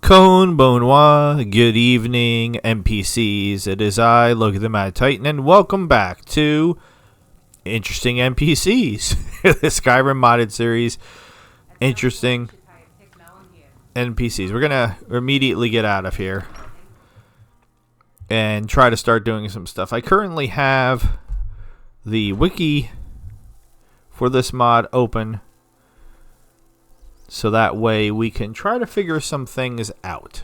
Bonsoir, good evening, NPCs. It is I, Loki the Mad Titan, and welcome back to Interesting NPCs, the Skyrim modded series. Interesting NPCs. We're gonna immediately get out of here and try to start doing some stuff. I currently have the wiki for this mod open, so that way we can try to figure some things out.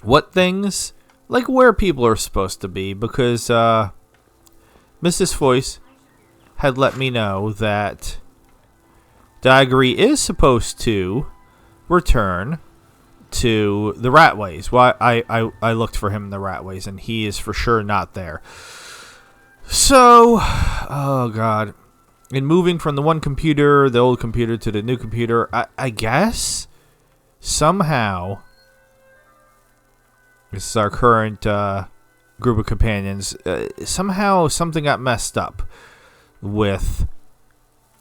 What things? Like where people are supposed to be, because Mrs. Voice had let me know that Dagri is supposed to return to the Ratways. Well, I looked for him in the Ratways, and he is for sure not there. So, oh god. In moving from the one computer, the old computer, to the new computer, I guess somehow, this is our current group of companions, somehow something got messed up with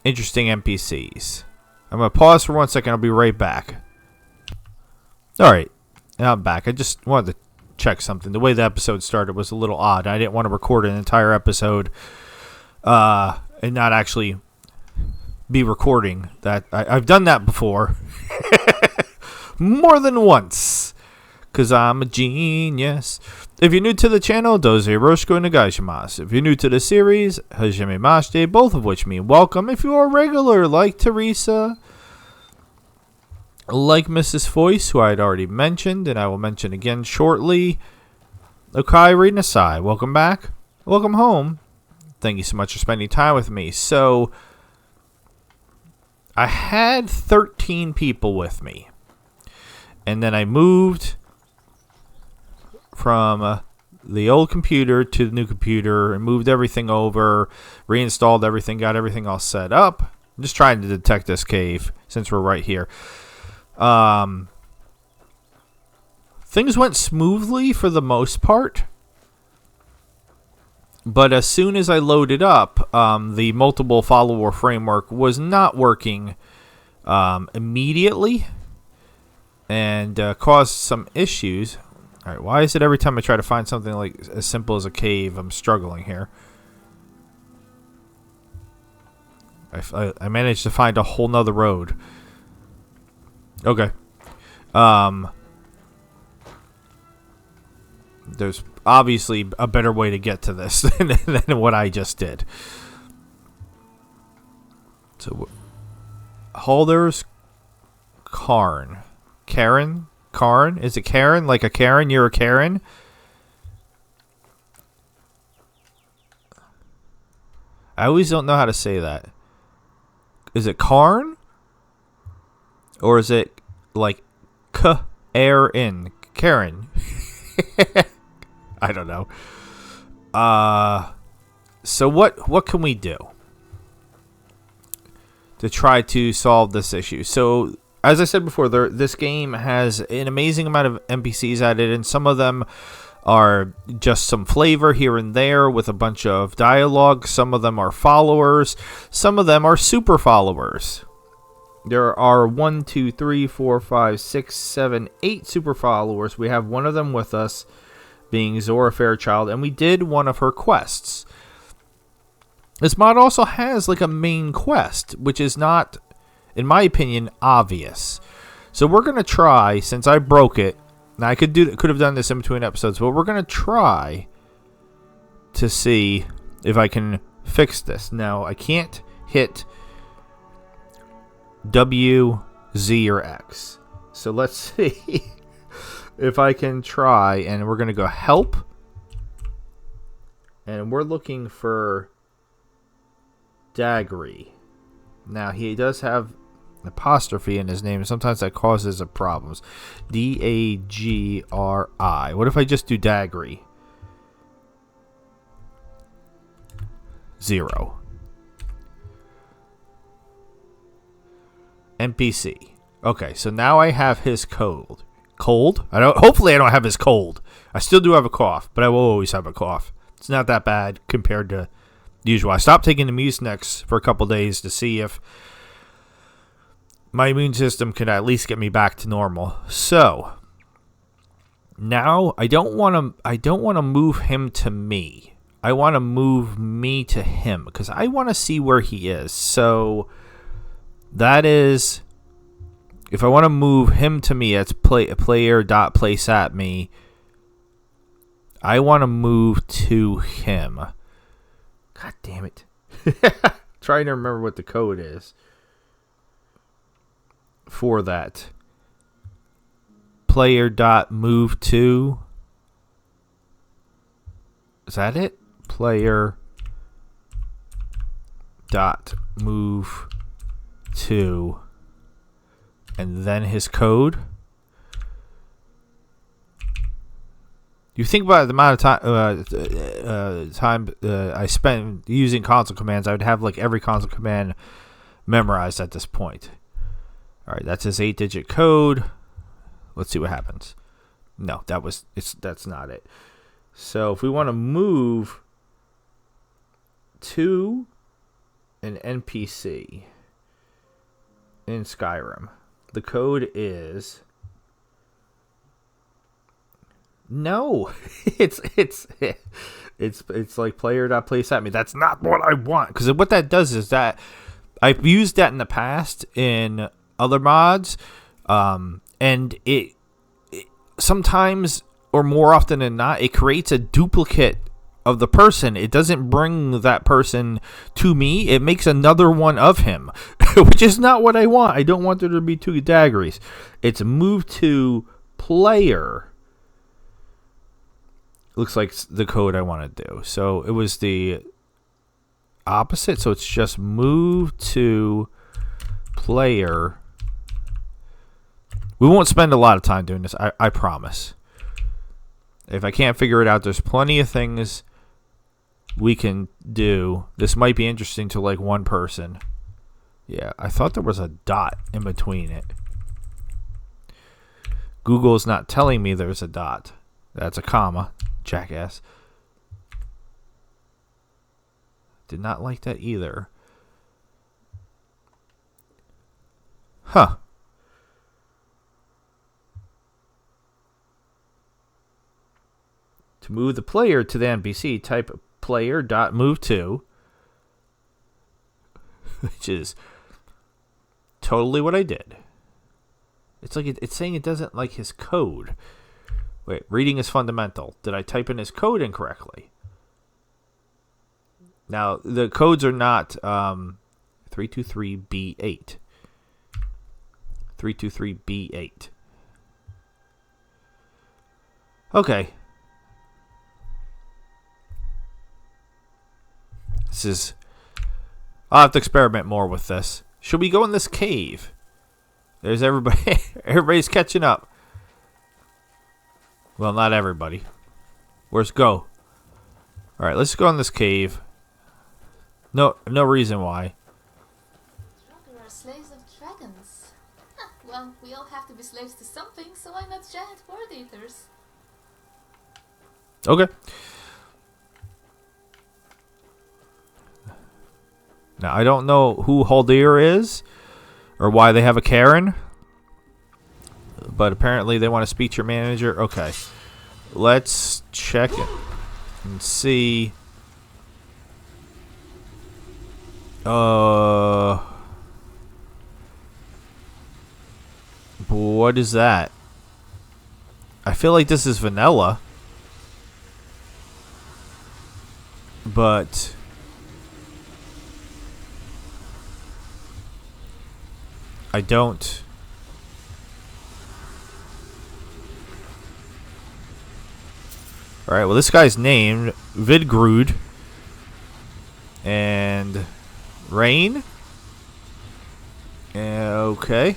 interesting NPCs. I'm going to pause for 1 second. I'll be right back. Alright, now I'm back. I just wanted to check something. The way the episode started was a little odd. I didn't want to record an entire episode and not actually be recording that. I've done that before. More than once. Because I'm a genius. If you're new to the channel, doze yoroshiku onegaishimasu. If you're new to the series, hajimemashite, both of which mean welcome. If you are a regular, like Teresa, like Mrs. Voice, who I had already mentioned, and I will mention again shortly, Okai Rinasai, welcome back. Welcome home. Thank you so much for spending time with me. So, I had 13 people with me. And then I moved from the old computer to the new computer and moved everything over, reinstalled everything, got everything all set up. I'm just trying to detect this cave since we're right here. Things went smoothly for the most part. But as soon as I loaded up, the multiple follower framework was not working immediately and caused some issues. All right, why is it every time I try to find something like as simple as a cave, I'm struggling here? I managed to find a whole nother road. Okay. There's obviously a better way to get to this than what I just did. So, Halder's Karn. Karen? Karn? Is it Karen? Like a Karen? You're a Karen? I always don't know how to say that. Is it Karn? Or is it like K-R-N? Karen? I don't know. So what can we do to try to solve this issue? So, as I said before, this game has an amazing amount of NPCs added, and some of them are just some flavor here and there with a bunch of dialogue. Some of them are followers. Some of them are super followers. There are 1, 2, 3, 4, 5, 6, 7, 8 super followers. We have one of them with us, being Zora Fairchild, and we did one of her quests. This mod also has like a main quest, which is not, in my opinion, obvious. So we're gonna try, since I broke it. Now I could have done this in between episodes, but we're gonna try to see if I can fix this. Now I can't hit W, Z, or X. So let's see if I can try, and we're going to go help. And we're looking for Dagri. Now, he does have an apostrophe in his name. Sometimes that causes problems. D-A-G-R-I. What if I just do Dagri? 0. NPC. Okay, so now I have his code. Cold? Hopefully I don't have his cold. I still do have a cough, but I will always have a cough. It's not that bad compared to usual. I stopped taking the Mucinex for a couple days to see if my immune system can at least get me back to normal. So now I don't want to move him to me. I want to move me to him because I want to see where he is. So that is, if I want to move him to me, that's player.place at me. I want to move to him. God damn it. Trying to remember what the code is for that. Player.move to. Is that it? Player.move to. And then his code. You think about the amount of time I spent using console commands, I would have like every console command memorized at this point. All right, that's his 8-digit code. Let's see what happens. No, that's not it. So if we want to move to an NPC in Skyrim, the code is no. it's like player.place at me. That's not what I want, because what that does is that I've used that in the past in other mods, and it sometimes, or more often than not, it creates a duplicate of the person. It doesn't bring that person to me. It makes another one of him, which is not what I want. I don't want there to be two daggeries. It's move to player. Looks like the code I want to do. So it was the opposite. So it's just move to player. We won't spend a lot of time doing this. I promise. If I can't figure it out, there's plenty of things we can do. This might be interesting to like one person. Yeah, I thought there was a dot in between it. Google's not telling me there's a dot. That's a comma, jackass. Did not like that either. Huh. To move the player to the NPC, type player.move to, which is totally what I did. It's like it's saying it doesn't like his code. Wait, reading is fundamental. Did I type in his code incorrectly? Now, the codes are not 323B8. 323B8. Okay. This is... I'll have to experiment more with this. Should we go in this cave? There's everybody. Everybody's catching up. Well, not everybody. Where's go? Alright, let's go in this cave. No reason why. We are slaves of dragons. Huh, well, we all have to be slaves to something, so why not giant bird eaters? Okay. Now, I don't know who Haldir is or why they have a Karen, but apparently they want to speak to your manager. Okay. Let's check it and see. What is that? I feel like this is vanilla, but I don't. Alright, well, this guy's named Vidgrud. And Rain. Okay.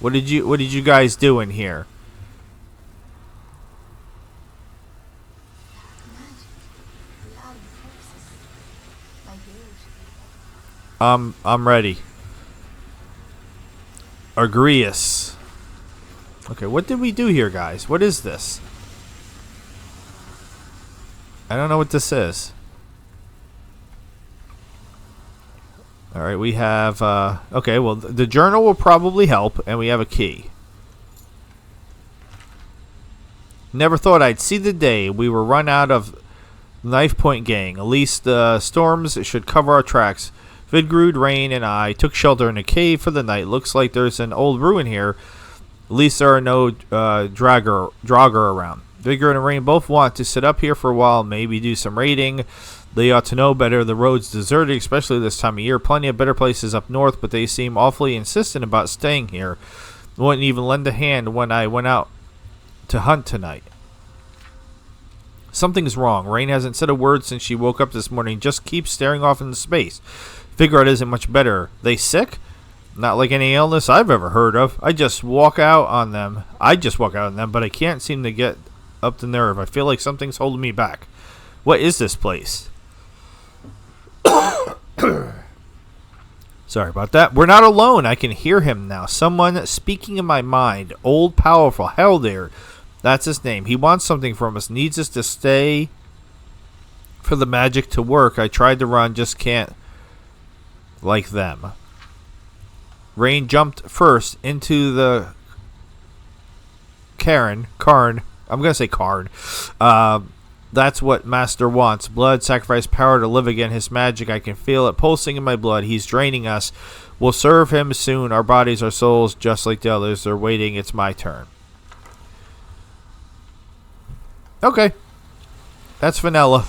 What did you guys do in here? I'm ready. Agreus. Okay, what did we do here, guys? What is this? I don't know what this is. All right, we have... okay, well, the journal will probably help, and we have a key. Never thought I'd see the day we were run out of Knife Point Gang. At least the storms should cover our tracks. Vidgrud, Rain, and I took shelter in a cave for the night. Looks like there's an old ruin here. At least there are no Draugr around. Vidgrud and Rain both want to sit up here for a while, maybe do some raiding. They ought to know better. The road's deserted, especially this time of year. Plenty of better places up north, but they seem awfully insistent about staying here. Wouldn't even lend a hand when I went out to hunt tonight. Something's wrong. Rain hasn't said a word since she woke up this morning. Just keeps staring off into space. Vidgrud isn't much better. They sick? Not like any illness I've ever heard of. I just walk out on them, but I can't seem to get up the nerve. I feel like something's holding me back. What is this place? Sorry about that. We're not alone. I can hear him now. Someone speaking in my mind. Old, powerful. Haldir. That's his name. He wants something from us. Needs us to stay for the magic to work. I tried to run. Just can't like them. Rain jumped first into the Karn. I'm going to say Karn. That's what Master wants. Blood, sacrifice, power to live again. His magic, I can feel it pulsing in my blood. He's draining us. We'll serve him soon. Our bodies, our souls, just like the others. They're waiting. It's my turn. Okay. That's vanilla.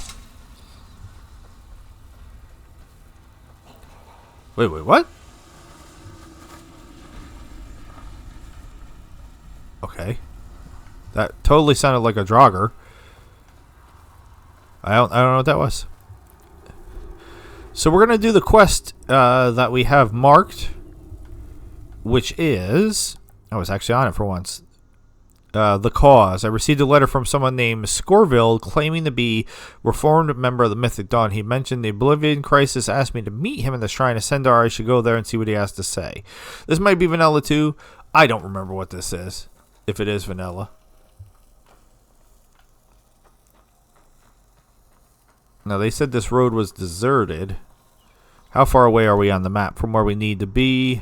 Wait, what? Okay. That totally sounded like a Draugr. I don't know what that was. So we're going to do the quest that we have marked, which is... I was actually on it for once. The cause. I received a letter from someone named Scorville claiming to be a reformed member of the Mythic Dawn. He mentioned the Oblivion Crisis, asked me to meet him in the Shrine of Sendar. I should go there and see what he has to say. This might be vanilla too. I don't remember what this is, if it is vanilla. Now, they said this road was deserted. How far away are we on the map from where we need to be?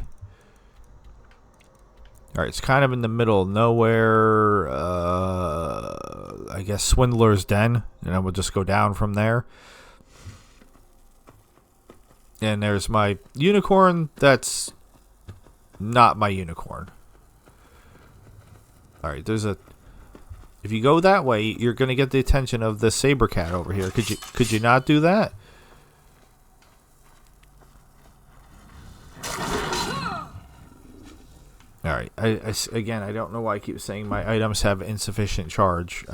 Alright, it's kind of in the middle of nowhere. I guess Swindler's Den. And then we'll just go down from there. And there's my unicorn. That's not my unicorn. Alright, there's a... If you go that way, you're going to get the attention of the saber cat over here. Could you not do that? All right. Again, I don't know why I keep saying my items have insufficient charge.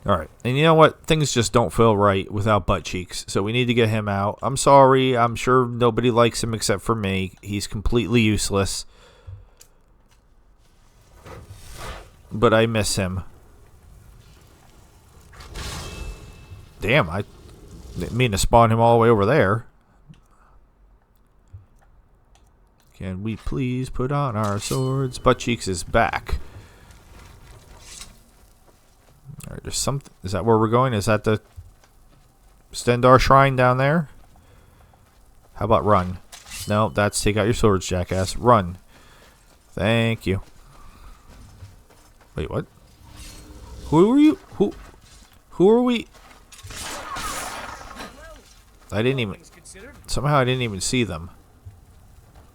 All right. And you know what? Things just don't feel right without Butt Cheeks. So we need to get him out. I'm sorry. I'm sure nobody likes him except for me. He's completely useless. But I miss him. Damn, I didn't mean to spawn him all the way over there. Can we please put on our swords? Butt Cheeks is back. Alright, there's something. Is that where we're going? Is that the Stendarr Shrine down there? How about run? No, that's take out your swords, jackass. Run. Thank you. Wait, what? Who are you? Who are we? I didn't even... Somehow I didn't even see them.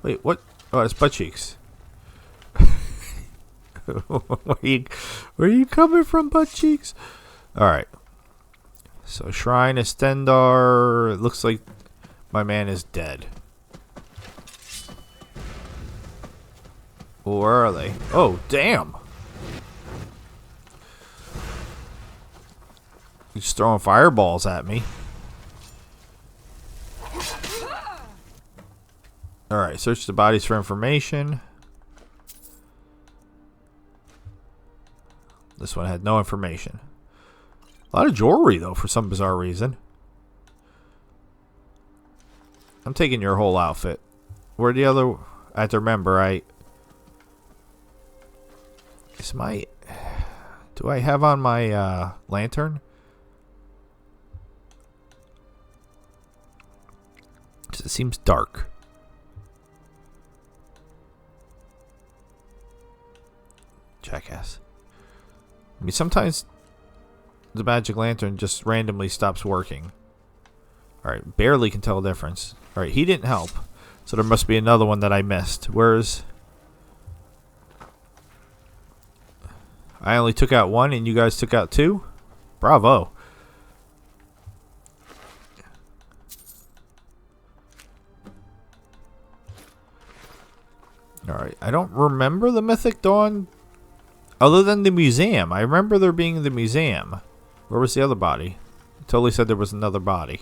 Wait, what? Oh, it's Butt Cheeks. Where are you coming from, Butt Cheeks? Alright. So, Shrine of Stendarr. It looks like my man is dead. Where are they? Oh, damn! He's throwing fireballs at me. Alright, search the bodies for information. This one had no information. A lot of jewelry, though, for some bizarre reason. I'm taking your whole outfit. Where the other... I have to remember, Is my... Do I have on my lantern? It seems dark. Jackass. I mean, sometimes the magic lantern just randomly stops working. Alright, barely can tell the difference. Alright, he didn't help. So there must be another one that I missed. Where's... I only took out one and you guys took out two? Bravo. Alright, I don't remember the Mythic Dawn other than the museum. I remember there being the museum. Where was the other body? Totally said there was another body.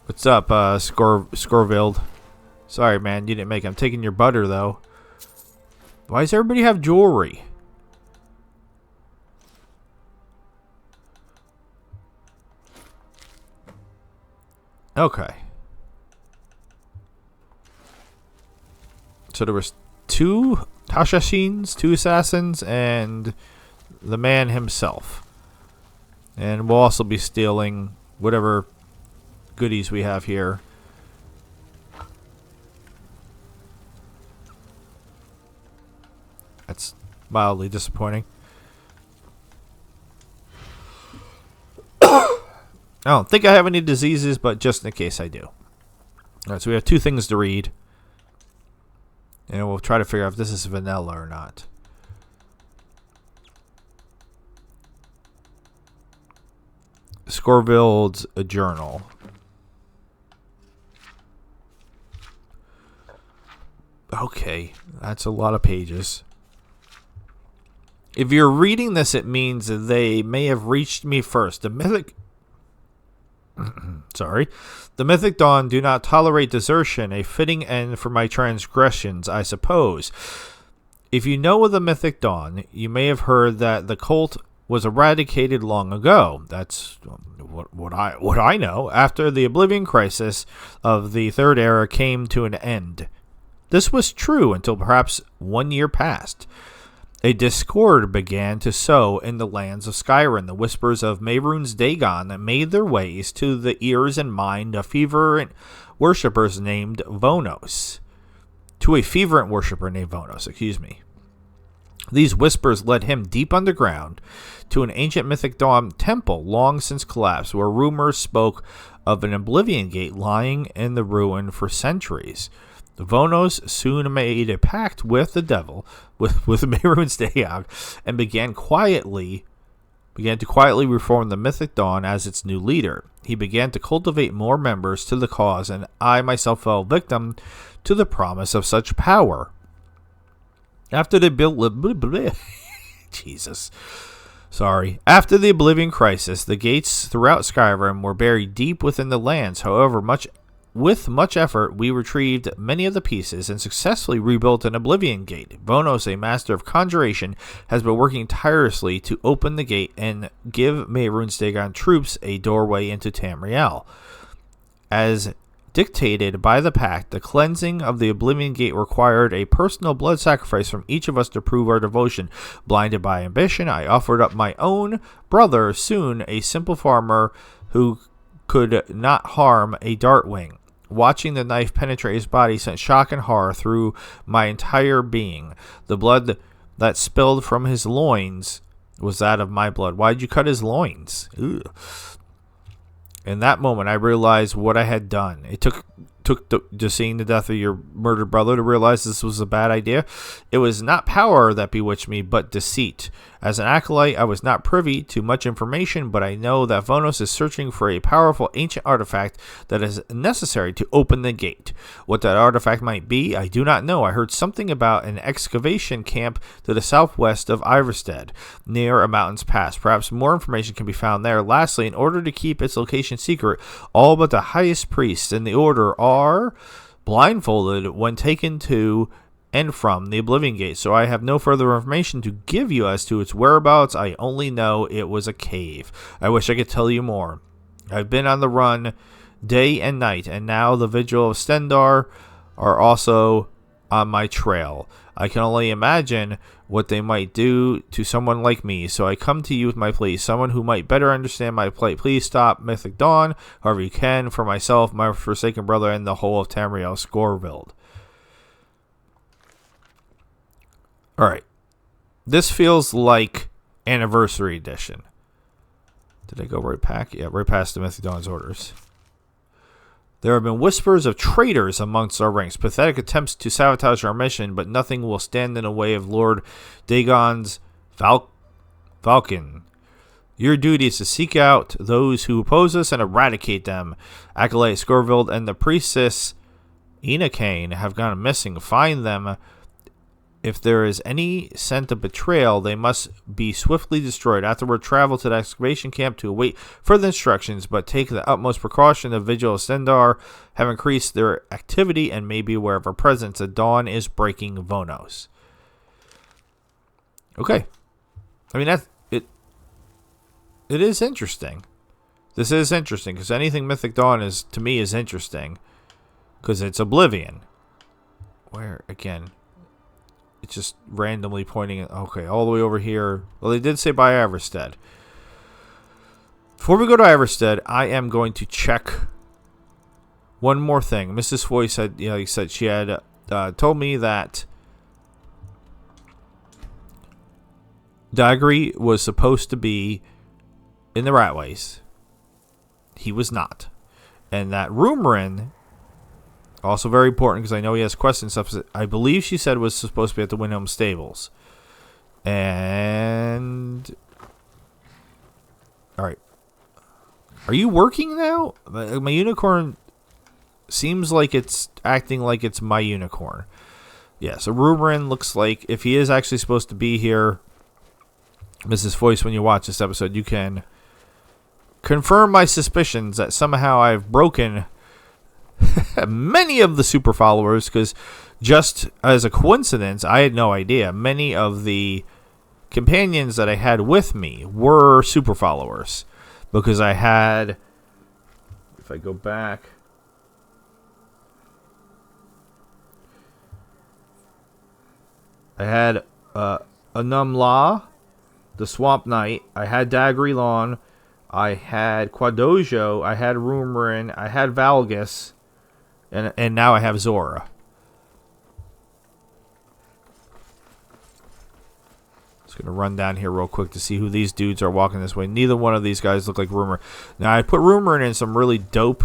What's up, Scorvild? Sorry, man, you didn't make it. I'm taking your butter, though. Why does everybody have jewelry? Okay. So there was two Hashashins, two assassins, and the man himself. And we'll also be stealing whatever goodies we have here. That's mildly disappointing. I don't think I have any diseases, but just in case I do. Alright, so we have two things to read. And we'll try to figure out if this is vanilla or not. Scorvild's a journal. Okay, that's a lot of pages. If you're reading this, it means that they may have reached me first. The mythic... Sorry. The Mythic Dawn do not tolerate desertion, a fitting end for my transgressions, I suppose. If you know of the Mythic Dawn, you may have heard that the cult was eradicated long ago. That's what I know. After the Oblivion Crisis of the Third Era came to an end. This was true until perhaps 1 year passed. A discord began to sow in the lands of Skyrim. The whispers of Mehrunes Dagon made their ways to the ears and mind of fervent worshippers named Vonos. To a fervent worshipper named Vonos, excuse me. These whispers led him deep underground to an ancient Mythic Dawn temple long since collapsed, where rumors spoke of an Oblivion Gate lying in the ruin for centuries. Vonos soon made a pact with the devil, with Mehrunes Dagon, and began to quietly reform the Mythic Dawn as its new leader. He began to cultivate more members to the cause, and I myself fell victim to the promise of such power. After the After the Oblivion Crisis, the gates throughout Skyrim were buried deep within the lands. However, with much effort, we retrieved many of the pieces and successfully rebuilt an Oblivion Gate. Vonos, a master of conjuration, has been working tirelessly to open the gate and give Mehrunes Dagon troops a doorway into Tamriel. As dictated by the pact, the cleansing of the Oblivion Gate required a personal blood sacrifice from each of us to prove our devotion. Blinded by ambition, I offered up my own brother, soon a simple farmer who could not harm a Dartwing. Watching the knife penetrate his body sent shock and horror through my entire being. The blood that spilled from his loins was that of my blood. Why'd you cut his loins? Ugh. In that moment, I realized what I had done. It took just seeing the death of your murdered brother to realize this was a bad idea. It was not power that bewitched me, but deceit. As an acolyte, I was not privy to much information, but I know that Vonos is searching for a powerful ancient artifact that is necessary to open the gate. What that artifact might be, I do not know. I heard something about an excavation camp to the southwest of Iverstead, near a mountain's pass. Perhaps more information can be found there. Lastly, in order to keep its location secret, all but the highest priests in the order are blindfolded when taken to and from the Oblivion Gate, so I have no further information to give you as to its whereabouts. I only know it was a cave. I wish I could tell you more. I've been on the run day and night, and now the Vigil of Stendar are also on my trail. I can only imagine what they might do to someone like me, so I come to you with my plea, someone who might better understand my plight. Please stop Mythic Dawn, however you can, for myself, my forsaken brother, and the whole of Tamriel Scorville. Alright. This feels like Anniversary Edition. Did I go right back? Yeah, right past the Mythic Dawn's orders. There have been whispers of traitors amongst our ranks, pathetic attempts to sabotage our mission, but nothing will stand in the way of Lord Dagon's Falcon. Your duty is to seek out those who oppose us and eradicate them. Acolyte Scorville and the priestess Enakane have gone missing. Find them. If there is any scent of betrayal, they must be swiftly destroyed. Afterward, travel to the excavation camp to await further instructions, but take the utmost precaution. The Vigil of Stendar have increased their activity and may be aware of our presence. The dawn is breaking Vonos. Okay. I mean, it is interesting. This is interesting, because anything Mythic Dawn is, to me, is interesting. Because it's Oblivion. Where, again... It's just randomly pointing at... Okay, all the way over here. Well, they did say by Everstead. Before we go to Everstead, I am going to check one more thing. Mrs. Foy said, she had told me that Dagry was supposed to be in the Ratways. He was not. And that Rumorin... Also very important, because I know he has questions and stuff. I believe she said was supposed to be at the Windhelm Stables. And... Alright. Are you working now? My unicorn seems like it's acting like it's my unicorn. Yeah, so Rumorin looks like, if he is actually supposed to be here, Mrs. Foyce, when you watch this episode, you can confirm my suspicions that somehow I've broken... many of the super followers, because just as a coincidence, I had no idea. Many of the companions that I had with me were super followers, because I had, if I go back, I had Anum La, the Swamp Knight, I had Dagry Lawn, I had Quadojo, I had Rumorin, I had Valgus, and now I have Zora. Just going to run down here real quick to see who these dudes are walking this way. Neither one of these guys look like Rumor. Now, I put Rumor in some really dope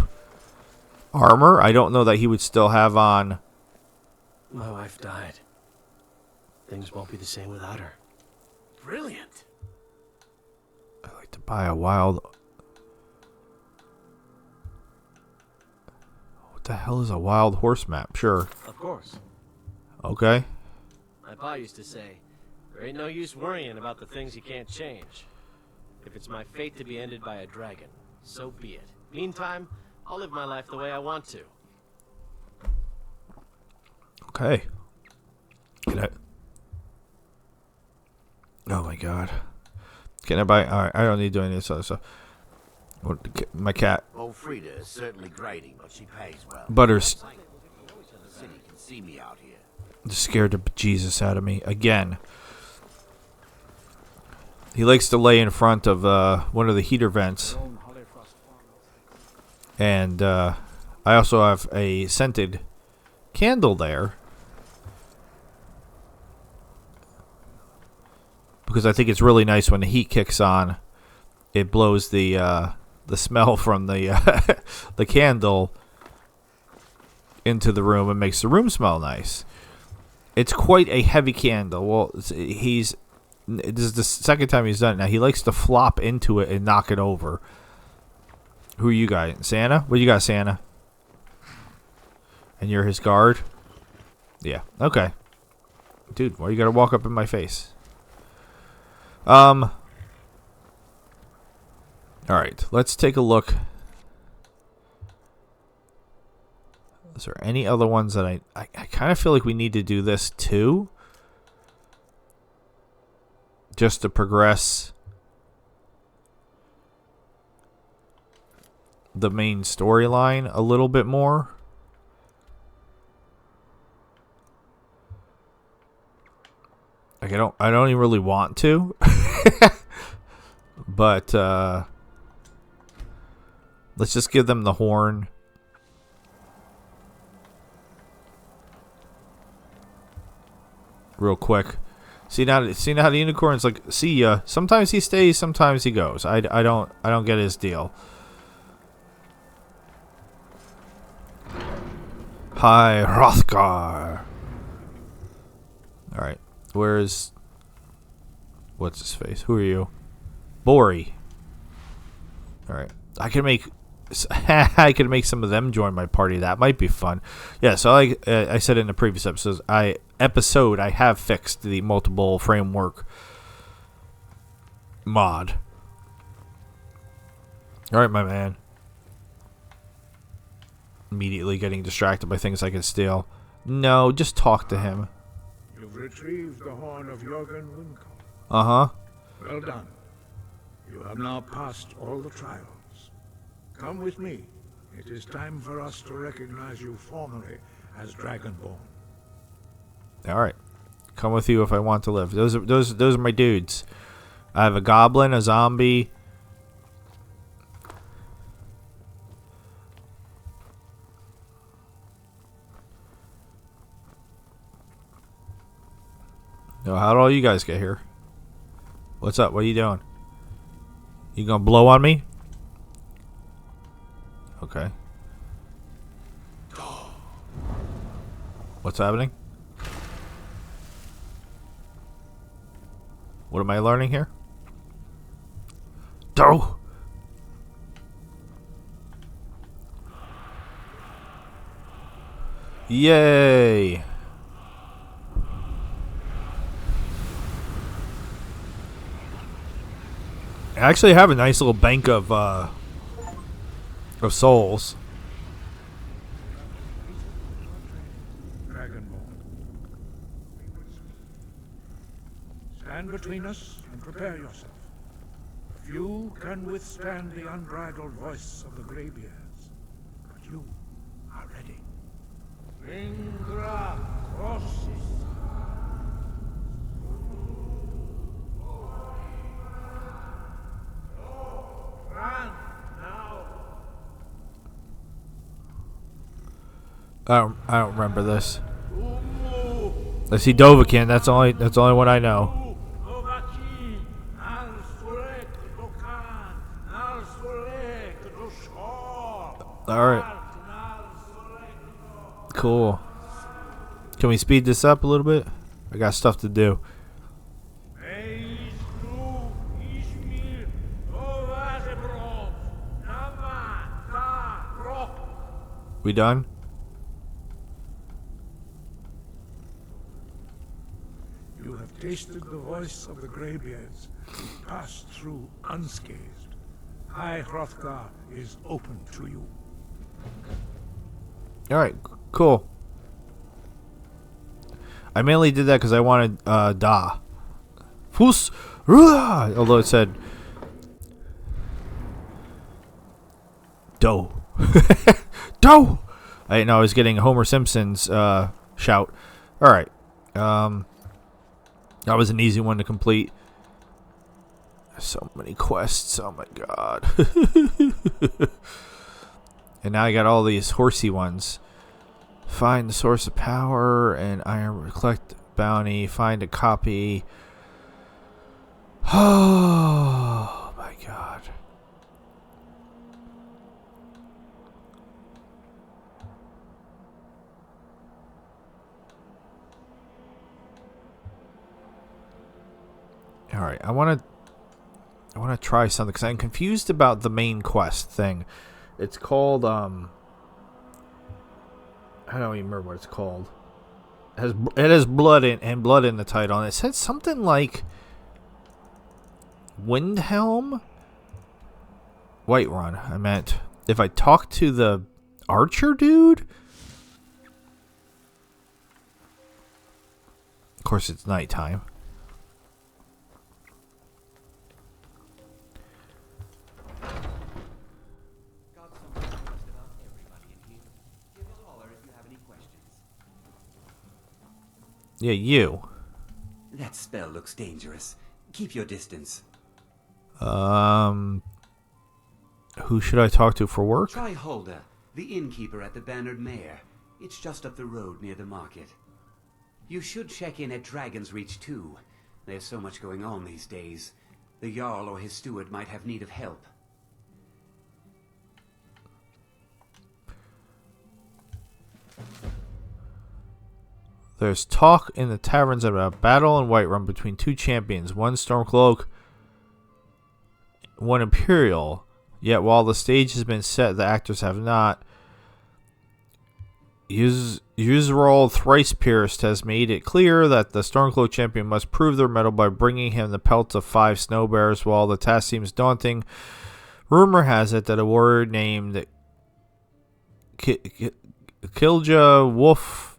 armor. I don't know that he would still have on... My wife died. Things won't be the same without her. Brilliant. I'd like to buy a wild... What the hell is a wild horse map? Sure. Of course. Okay. My pa used to say, there ain't no use worrying about the things you can't change. If it's my fate to be ended by a dragon, so be it. Meantime, I'll live my life the way I want to. Okay. Can I... Oh my god. Can I buy... Alright, I don't need to do any of this other stuff. My cat. Old Frida is certainly grating, but she pays well. Butters. The city can see me out here. Just scared the bejesus out of me. Again. He likes to lay in front of one of the heater vents. And I also have a scented candle there. Because I think it's really nice when the heat kicks on. It blows the smell from the the candle into the room and makes the room smell nice. It's quite a heavy candle. Well, this is the second time he's done it. Now, he likes to flop into it and knock it over. Who are you guys? Santa? What you got, Santa? And you're his guard? Yeah. Okay. Dude, why you gotta walk up in my face? Alright, let's take a look. Is there any other ones that I kind of feel like we need to do this too? Just to progress the main storyline a little bit more. Like I don't even really want to. But let's just give them the horn. Real quick. See now the unicorn's like, see ya. Sometimes he stays, sometimes he goes. I don't get his deal. Hi, Hrothgar. Alright. Where's... What's his face? Who are you? Bori. Alright. I can make... I could make some of them join my party. That might be fun. Yeah, so like I said in the previous episodes, I have fixed the multiple framework mod. Alright, my man. Immediately getting distracted by things I can steal. No, just talk to him. You've retrieved the horn of Jürgen Winkel. Uh-huh. Well done. You have now passed all the trials. Come with me. It is time for us to recognize you formally as Dragonborn. Alright. Come with you if I want to live. Those are my dudes. I have a goblin, a zombie. No, how did all you guys get here? What's up? What are you doing? You gonna blow on me? Okay. What's happening? What am I learning here? Do. Yay! I actually have a nice little bank of souls. Dragonborn. Stand between us and prepare yourself. Few can withstand the unbridled voice of the Greybeards, but you are ready. Ingra crossis. I don't remember this. I see Dovahkiin. That's the only one I know. All right. Cool. Can we speed this up a little bit? I got stuff to do. We done? You have tasted the voice of the Greybeards and passed through unscathed. High Hrothgar is open to you. Alright, cool. I mainly did that because I wanted Da. Fus, although it said Do. Do! I know I was getting Homer Simpson's shout. Alright. That was an easy one to complete. So many quests. Oh my god. And now I got all these horsey ones. Find the source of power and iron. Collect bounty. Find a copy. Oh my god. All right, I want to try something because I'm confused about the main quest thing. It's called I don't even remember what it's called. It has blood in the title, and it said something like Windhelm. Whiterun. I meant if I talk to the archer dude. Of course, it's nighttime. Yeah, you. That spell looks dangerous. Keep your distance. Who should I talk to for work? Try Hulda, the innkeeper at the Bannered Mare. It's just up the road near the market. You should check in at Dragon's Reach too. There's so much going on these days. The Jarl or his steward might have need of help. There's talk in the taverns about a battle in Whiterun between two champions, one Stormcloak, one Imperial. Yet while the stage has been set, the actors have not. Userol Thrice Pierced has made it clear that the Stormcloak champion must prove their mettle by bringing him the pelts of 5 snow bears. While the task seems daunting, rumor has it that a warrior named Kilja Wolf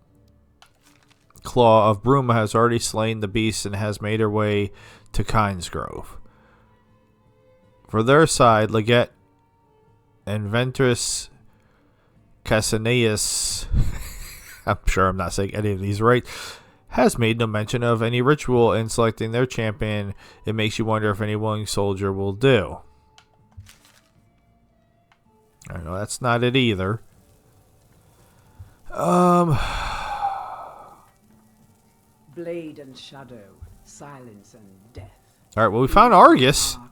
Claw of Bruma has already slain the beast and has made her way to Kynesgrove. For their side, Leggett and Ventress Cassineus, I'm sure I'm not saying any of these right, has made no mention of any ritual in selecting their champion. It makes you wonder if any willing soldier will do. I know that's not it either. Blade and shadow, silence and death. Alright, well, we found Argus. Art.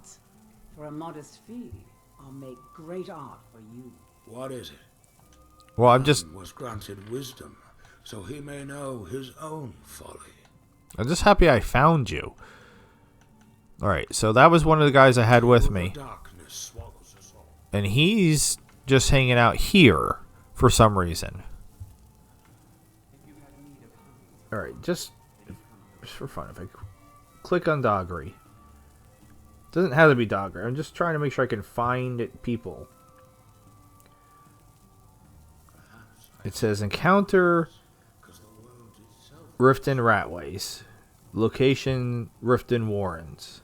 For a modest fee, I'll make great art for you. What is it? Well, I'm just Was granted wisdom, so he may know his own folly. happy I found you. Alright, so that was one of the guys I had with me. Darkness swallows us all. And he's just hanging out here for some reason. Alright, just for fun, if I click on Doggery. Doesn't have to be Doggery. I'm just trying to make sure I can find people. It says encounter Riften Ratways. Location Riften Warrens.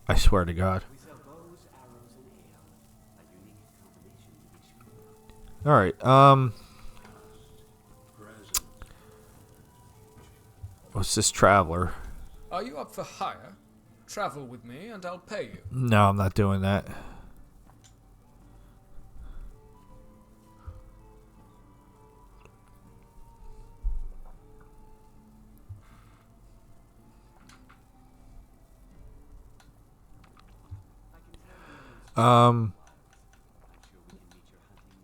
I swear to God. Alright, what's this traveler? Are you up for hire? Travel with me and I'll pay you. No, I'm not doing that.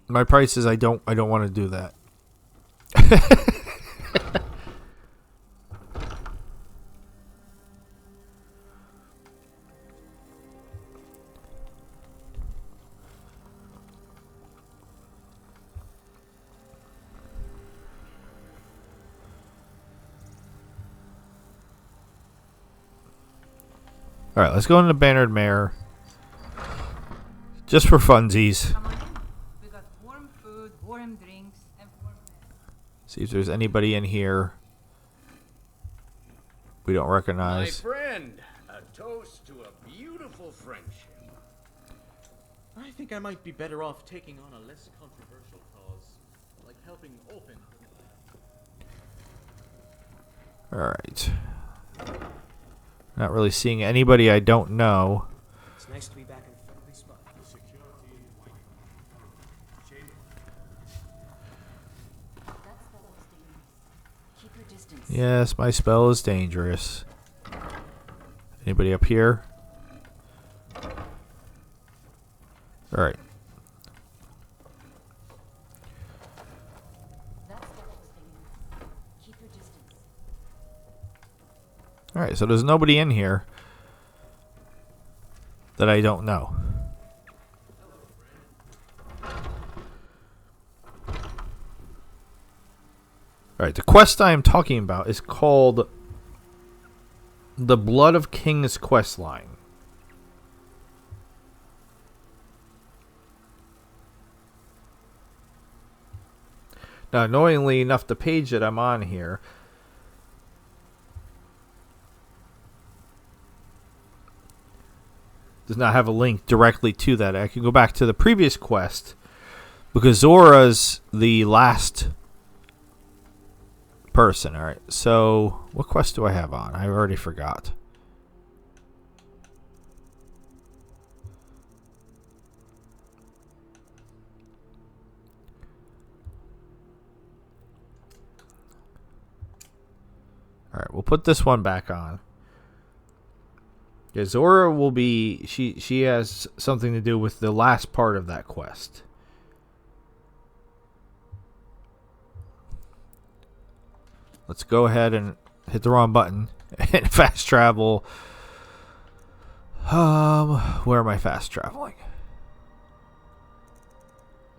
My price is I don't want to do that. Alright, let's go into Bannered Mare. Just for funsies. Come on in. We got warm food, warm drinks, and warm men. See if there's anybody in here we don't My recognize. friend, a toast to a beautiful friendship. I think I might be better off taking on a less controversial cause, like helping open. Alright. Not really seeing anybody I don't know. It's nice to be back in a friendly spot. Keep your distance. Yes, my spell is dangerous. Anybody up here? Alright. That spell was dangerous. Keep your distance. Alright, so there's nobody in here that I don't know. Alright, the quest I am talking about is called the Blood of Kings quest line. Now, annoyingly enough, the page that I'm on here does not have a link directly to that. I can go back to the previous quest Because Zora's the last person. All right. So, what quest do I have on? I already forgot. All right, we'll put this one back on. Yeah, Zora will be... She has something to do with the last part of that quest. Let's go ahead and hit the wrong button and fast travel. Where am I fast traveling?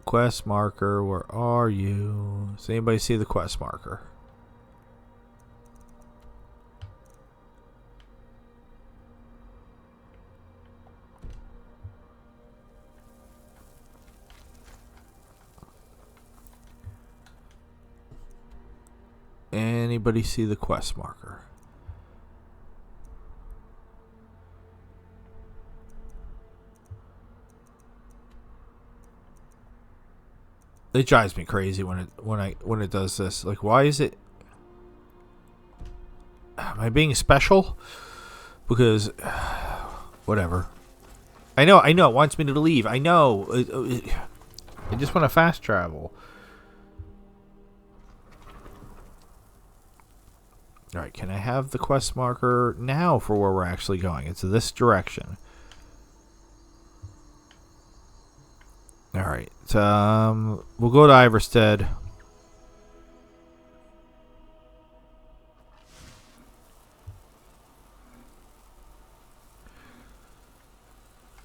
Quest marker, where are you? Does anybody see the quest marker? Anybody see the quest marker? It drives me crazy when it does this. Like, why is it? Am I being special? Because whatever. I know. It wants me to leave. I know. I just want to fast travel. All right, can I have the quest marker now for where we're actually going? It's this direction. All right, we'll go to Iverstead.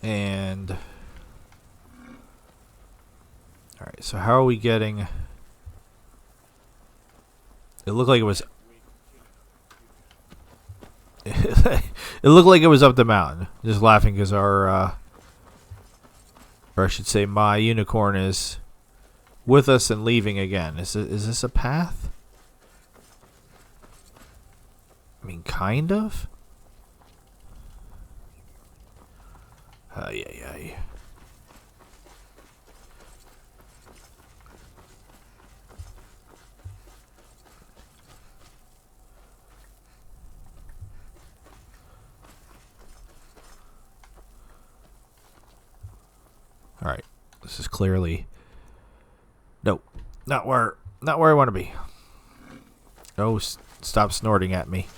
And all right, so how are we getting? It looked like it was. It looked like it was up the mountain. Just laughing because our, or I should say, my unicorn is with us and leaving again. Is this a path? I mean, kind of. Yeah. All right, this is clearly nope, not where I want to be. Oh, stop snorting at me.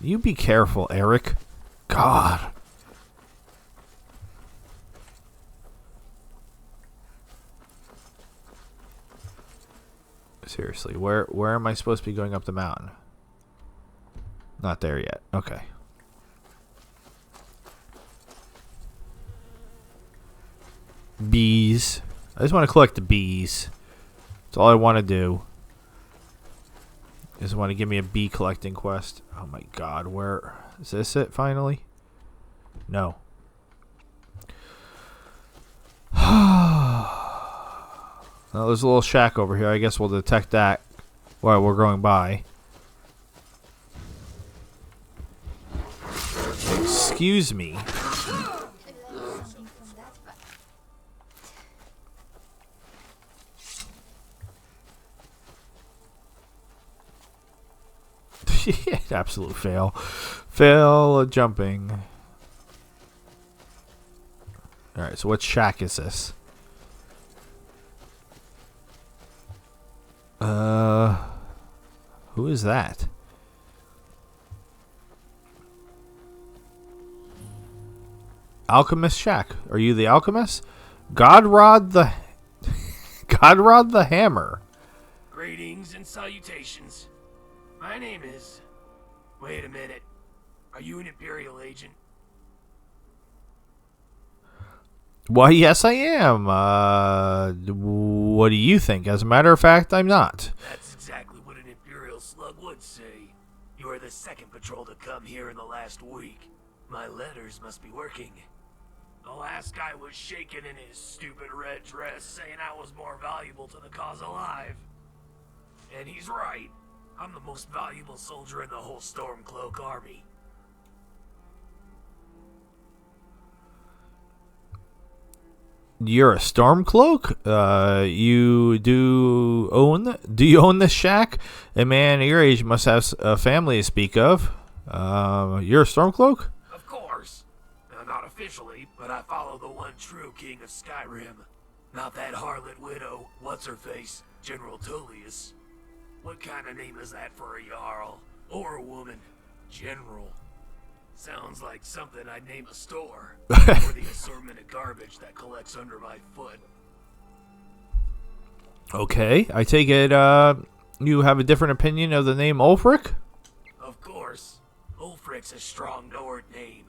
You be careful, Eric. God. Seriously, where am I supposed to be going up the mountain? Not there yet. Okay. Bees. I just want to collect the bees. That's all I want to do. I just want to give me a bee collecting quest. Oh my god, where is this it finally? No. Well, there's a little shack over here. I guess we'll detect that while we're going by. Excuse me. Absolute fail. Fail jumping. Alright, so what shack is this? Who is that? Alchemist Shack. Are you the alchemist? Godrod the Godrod the Hammer. Greetings and salutations. My name is... Wait a minute. Are you an Imperial agent? Why, yes, I am. What do you think? As a matter of fact, I'm not. That's exactly what an Imperial slug would say. You are the second patrol to come here in the last week. My letters must be working. The last guy was shaking in his stupid red dress, saying I was more valuable to the cause alive. And he's right. I'm the most valuable soldier in the whole Stormcloak army. You're a Stormcloak? Do you own this shack? A man your age must have a family to speak of. You're a Stormcloak? Of course. Not officially, but I follow the one true king of Skyrim. Not that harlot widow, what's-her-face, General Tullius. What kind of name is that for a Jarl? Or a woman? General. Sounds like something I'd name a store. Or the assortment of garbage that collects under my foot. Okay, I take it you have a different opinion of the name Ulfric? Of course. Ulfric's a strong Nord name.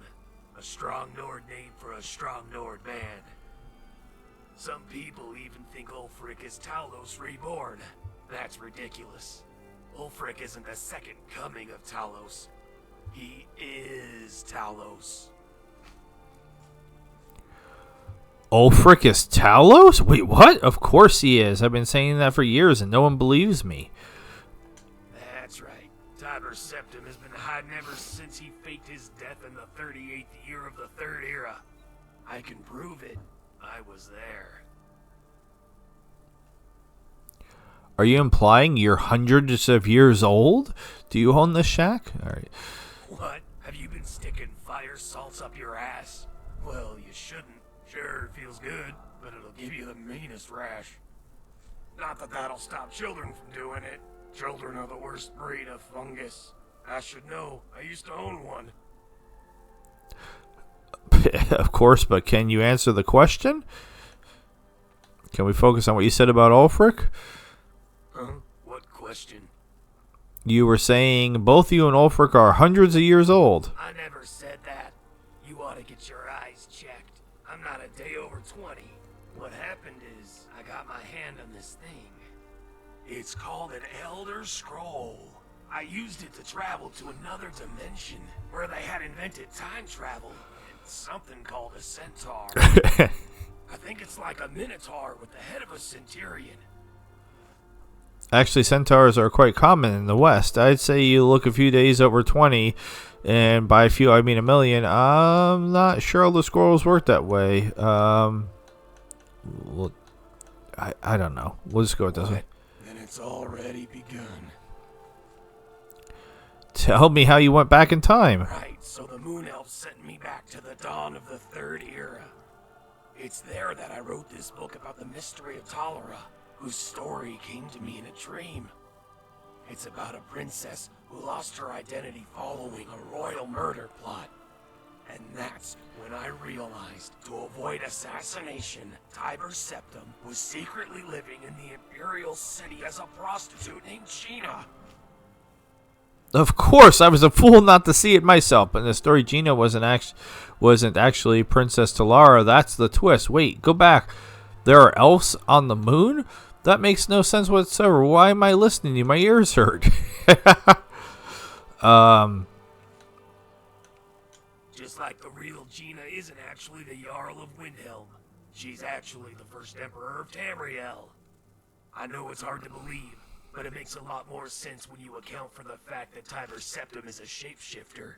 A strong Nord name for a strong Nord man. Some people even think Ulfric is Talos reborn. That's ridiculous. Ulfric isn't the second coming of Talos. He is Talos. Ulfric is Talos? Wait, what? Of course he is. I've been saying that for years and no one believes me. That's right. Tiber Septim has been hiding ever since he faked his death in the 38th year of the Third Era. I can prove it. I was there. Are you implying you're hundreds of years old? Do you own this shack? All right. What? Have you been sticking fire salts up your ass? Well, you shouldn't. Sure, it feels good, but it'll give you the meanest rash. Not that that'll stop children from doing it. Children are the worst breed of fungus. I should know. I used to own one. Of course, but can you answer the question? Can we focus on what you said about Ulfric? Huh? What question? You were saying both you and Ulfric are hundreds of years old. I never said that. You ought to get your eyes checked. I'm not a day over 20. What happened is, I got my hand on this thing. It's called an Elder Scroll. I used it to travel to another dimension, where they had invented time travel, and something called a centaur. I think it's like a minotaur with the head of a centurion. Actually, centaurs are quite common in the West. I'd say you look a few days over 20, and by a few I mean a million. I'm not sure all the scrolls work that way. Well, I don't know. We'll just go with this way. Then it's already begun. Tell me how you went back in time. Right, so the Moon Elf sent me back to the dawn of the Third Era. It's there that I wrote this book about the mystery of Talara, whose story came to me in a dream. It's about a princess who lost her identity following a royal murder plot. And that's when I realized, to avoid assassination, Tiber Septim was secretly living in the Imperial City as a prostitute named Gina. Of course, I was a fool not to see it myself. But in the story, Gina wasn't actually Princess Talara. That's the twist. Wait, go back. There are elves on the moon? That makes no sense whatsoever. Why am I listening to you? My ears hurt. Just like the real Gina isn't actually the Jarl of Windhelm. She's actually the first Emperor of Tamriel. I know it's hard to believe, but it makes a lot more sense when you account for the fact that Tiber Septim is a shapeshifter.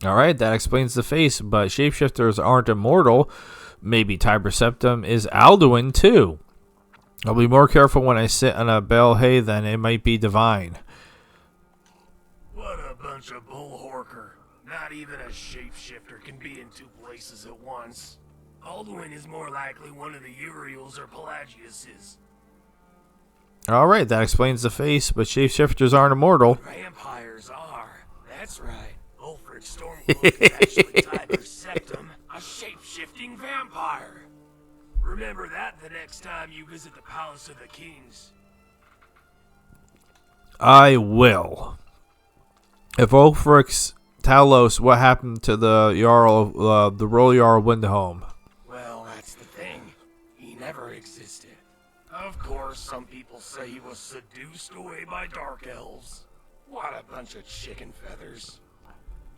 Alright, that explains the face, but shapeshifters aren't immortal. Maybe Tiber Septim is Alduin too. I'll be more careful when I sit on a bale hay, then it might be divine. What a bunch of bullhorker. Not even a shapeshifter can be in two places at once. Alduin is more likely one of the Uriels or Pelagiuses. Alright, that explains the face, but shapeshifters aren't immortal. Vampires are. That's right. Ulfric Stormcloak is actually Tiber Septim, a shape-shifting vampire. Remember that the next time you visit the Palace of the Kings. I will. If Ulfric's Talos, what happened to the Jarl, the Royal Jarl Windhelm? Well, that's the thing. He never existed. Of course, some people say he was seduced away by dark elves. What a bunch of chicken feathers.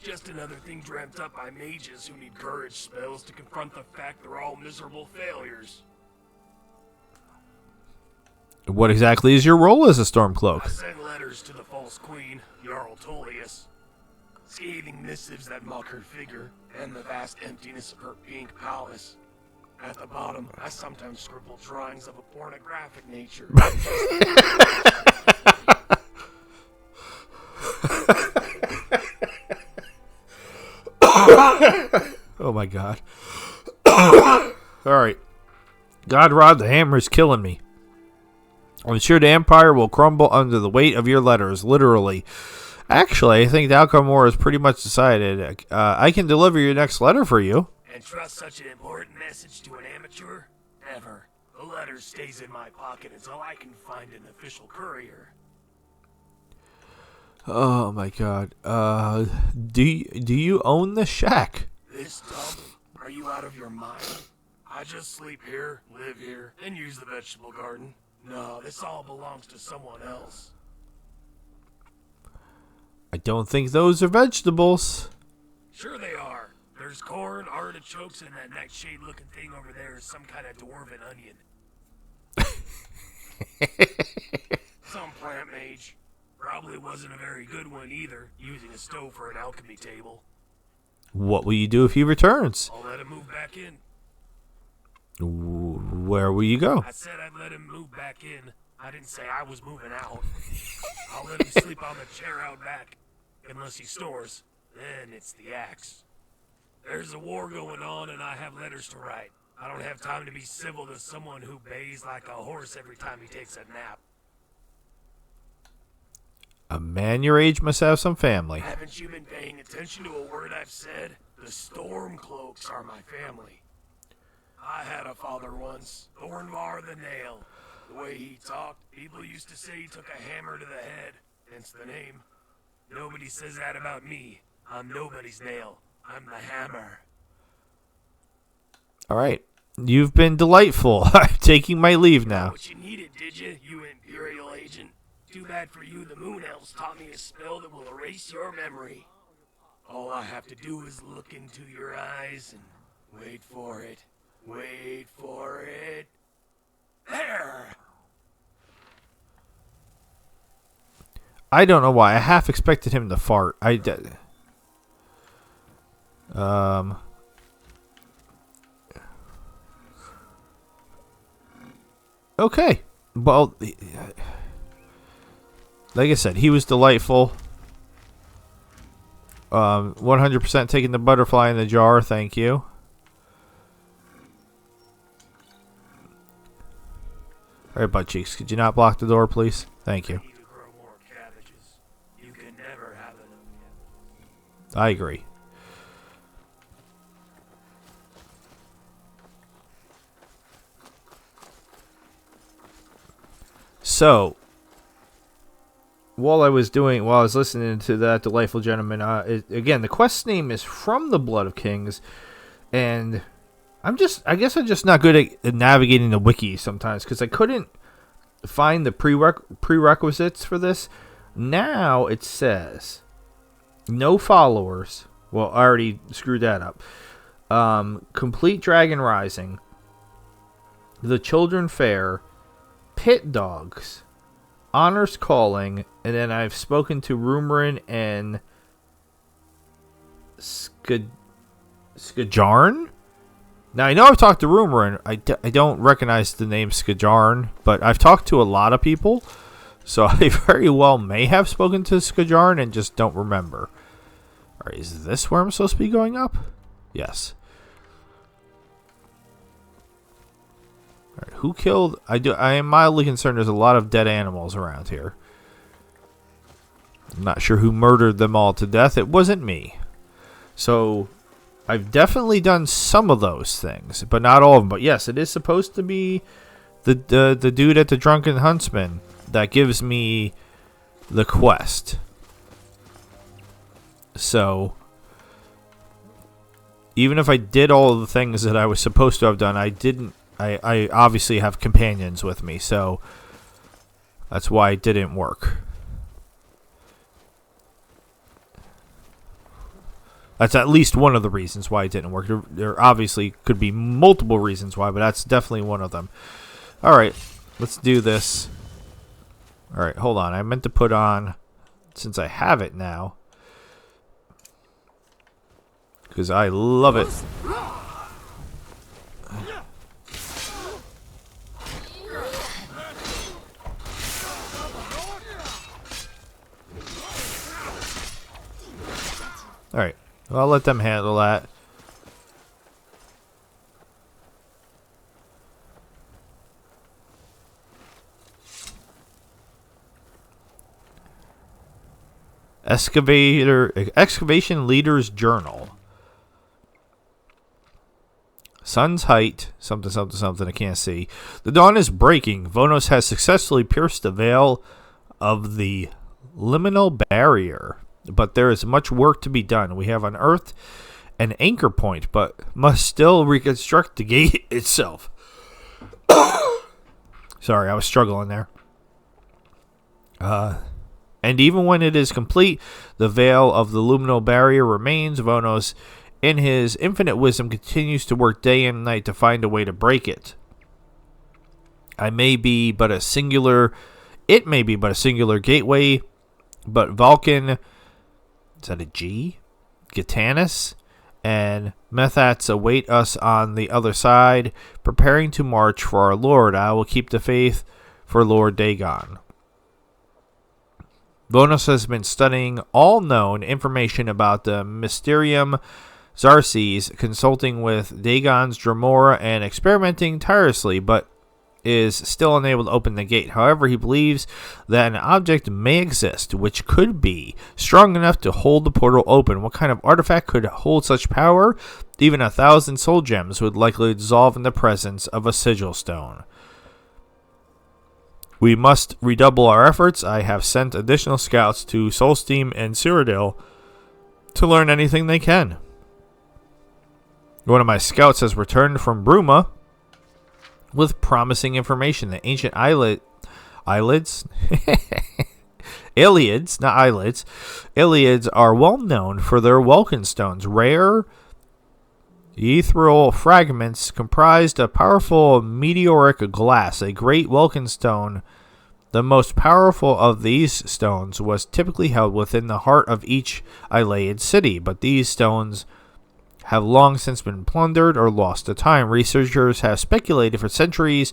Just another thing dreamt up by mages who need courage spells to confront the fact they're all miserable failures. What exactly is your role as a I Stormcloak? send letters to the false queen, Jarl Tullius. Scathing missives that mock her figure and the vast emptiness of her pink palace. At the bottom, I sometimes scribble drawings of a pornographic nature. Oh my god. Alright. Godrod, the hammer is killing me. I'm sure the Empire will crumble under the weight of your letters, literally. Actually, I think the outcome war is pretty much decided. I can deliver your next letter for you. And trust such an important message to an amateur? Never. The letter stays in my pocket until I can find an official courier. Oh my god. Do you own the shack? This dumb? Are you out of your mind? I just sleep here, live here, and use the vegetable garden. No, this all belongs to someone else. I don't think those are vegetables. Sure they are. There's corn, artichokes, and that nightshade-looking thing over there is some kind of dwarven onion. Some plant mage. Probably wasn't a very good one either, using a stove for an alchemy table. What will you do if he returns? I'll let him move back in. Where will you go? I said I'd let him move back in. I didn't say I was moving out. I'll let him sleep on the chair out back. Unless he snores, then it's the axe. There's a war going on and I have letters to write. I don't have time to be civil to someone who bays like a horse every time he takes a nap. A man your age must have some family. Haven't you been paying attention to a word I've said? The Stormcloaks are my family. I had a father once, Thornvar the Nail. The way he talked, people used to say he took a hammer to the head, hence the name. Nobody says that about me. I'm nobody's nail. I'm the hammer. All right. You've been delightful. I'm taking my leave now. What you needed, did you Imperial agent? Too bad for you, the Moon Elves taught me a spell that will erase your memory. All I have to do is look into your eyes and wait for it. Wait for it. There! I don't know why. I half expected him to fart. Okay. Well, like I said, he was delightful. 100% taking the butterfly in the jar. Thank you. All right, butt cheeks. Could you not block the door, please? Thank you. I agree. So, while I was listening to that delightful gentleman, again, the quest name is From the Blood of Kings, and I guess I'm just not good at navigating the wiki sometimes, because I couldn't find the prerequisites for this. Now it says no followers. Well, I already screwed that up. Complete Dragon Rising, The Children Fair, Pit Dogs, Honors Calling, and then I've spoken to Rumorin and Skajarn. Now, I know I've talked to Rumorin. I don't recognize the name Skajarn, but I've talked to a lot of people, so I very well may have spoken to Skajarn and just don't remember. All right, is this where I'm supposed to be going up? Yes. All right, who killed... I am mildly concerned there's a lot of dead animals around here. I'm not sure who murdered them all to death. It wasn't me. So, I've definitely done some of those things, but not all of them. But yes, it is supposed to be the dude at the Drunken Huntsman that gives me the quest. So, even if I did all of the things that I was supposed to have done, I didn't. I obviously have companions with me, so that's why it didn't work. That's at least one of the reasons why it didn't work. There obviously could be multiple reasons why, but that's definitely one of them. Alright, let's do this. Alright, hold on. I meant to put on, since I have it now, because I love it. I'll let them handle that. Excavation Leader's Journal. Sun's height, something, something, something, I can't see. The dawn is breaking. Vonos has successfully pierced the veil of the liminal barrier, but there is much work to be done. We have unearthed an anchor point, but must still reconstruct the gate itself. Sorry, I was struggling there. And even when it is complete, the veil of the luminal barrier remains. Vonos, in his infinite wisdom, continues to work day and night to find a way to break it. It may be but a singular gateway, but Vulcan, is that a G? Gitanus and Methats await us on the other side, preparing to march for our Lord. I will keep the faith for Lord Dagon. Vonos has been studying all known information about the Mysterium Xarces, consulting with Dagon's Dremora and experimenting tirelessly, but is still unable to open the gate. However, he believes that an object may exist which could be strong enough to hold the portal open. What kind of artifact could hold such power? Even 1,000 soul gems would likely dissolve in the presence of a sigil stone. We must redouble our efforts. I have sent additional scouts to Solsteam and Cyrodiil to learn anything they can. One of my scouts has returned from Bruma with promising information. The ancient Iliads, not eyelids, Iliads are well known for their Welkin stones. Rare ethereal fragments comprised a powerful meteoric glass. A great Welkin stone, the most powerful of these stones, was typically held within the heart of each Iliad city, but these stones have long since been plundered or lost to time. Researchers have speculated for centuries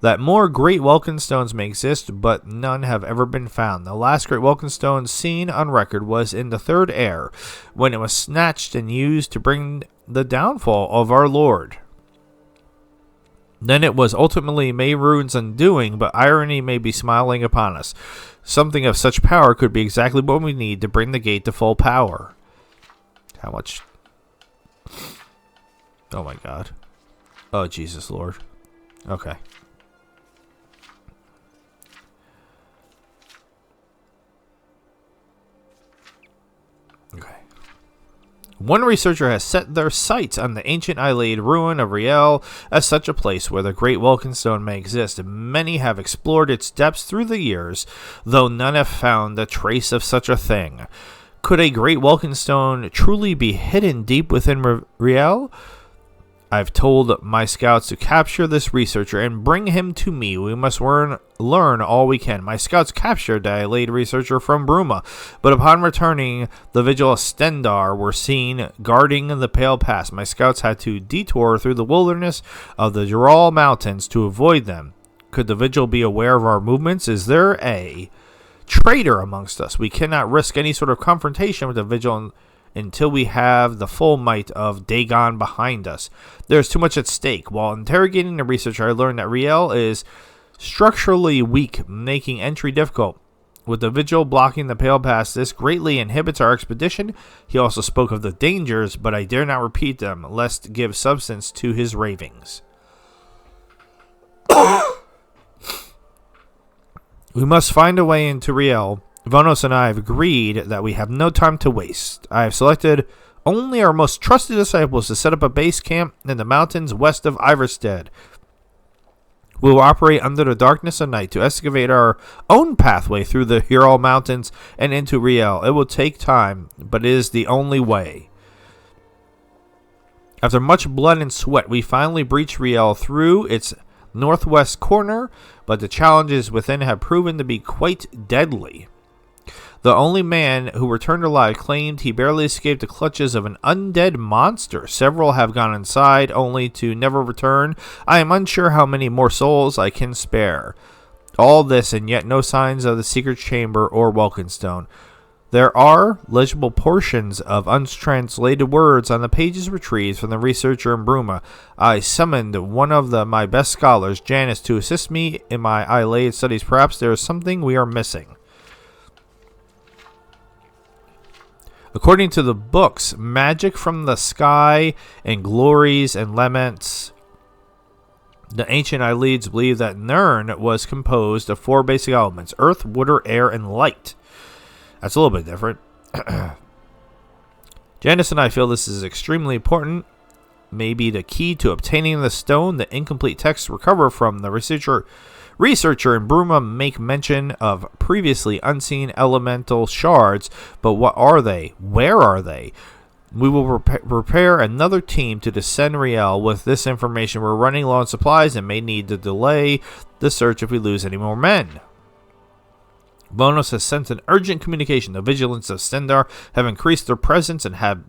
that more great Welkin stones may exist, but none have ever been found. The last great Welkin stone seen on record was in the Third Air, when it was snatched and used to bring the downfall of our Lord. Then it was ultimately Mehrunes' undoing, but irony may be smiling upon us. Something of such power could be exactly what we need to bring the gate to full power. How much? Oh my God. Oh Jesus Lord. Okay. One researcher has set their sights on the ancient Iliad ruin of Riel as such a place where the great Welkin stone may exist. Many have explored its depths through the years, though none have found a trace of such a thing. Could a great Welkin stone truly be hidden deep within Riel? I've told my scouts to capture this researcher and bring him to me. We must learn all we can. My scouts captured the Iliad researcher from Bruma, but upon returning, the Vigil of Stendar were seen guarding the Pale Pass. My scouts had to detour through the wilderness of the Jural Mountains to avoid them. Could the Vigil be aware of our movements? Is there a traitor amongst us? We cannot risk any sort of confrontation with the Vigil until we have the full might of Dagon behind us. There's too much at stake. While interrogating the researcher, I learned that Riel is structurally weak, making entry difficult. With the Vigil blocking the Pale Pass, this greatly inhibits our expedition. He also spoke of the dangers, but I dare not repeat them, lest give substance to his ravings. We must find a way into Riel. Vonos and I have agreed that we have no time to waste. I have selected only our most trusted disciples to set up a base camp in the mountains west of Iverstead. We will operate under the darkness of night to excavate our own pathway through the Ural Mountains and into Riel. It will take time, but it is the only way. After much blood and sweat, we finally breach Riel through its northwest corner, but the challenges within have proven to be quite deadly. The only man who returned alive claimed he barely escaped the clutches of an undead monster. Several have gone inside, only to never return. I am unsure how many more souls I can spare. All this, and yet no signs of the secret chamber or Welkin stone. There are legible portions of untranslated words on the pages retrieved from the researcher in Bruma. I summoned one of my best scholars, Janice, to assist me in my Ileid studies. Perhaps there is something we are missing. According to the books, magic from the sky and glories and laments, the ancient Ileids believed that Nirn was composed of 4 basic elements: earth, water, air, and light. That's a little bit different. Janice and I feel this is extremely important. Maybe the key to obtaining the stone. The incomplete texts recovered from the researcher in Bruma make mention of previously unseen elemental shards, but what are they? Where are they? We will prepare another team to descend Riel with this information. We're running low on supplies and may need to delay the search if we lose any more men. Vonos has sent an urgent communication. The vigilance of Stendar have increased their presence and have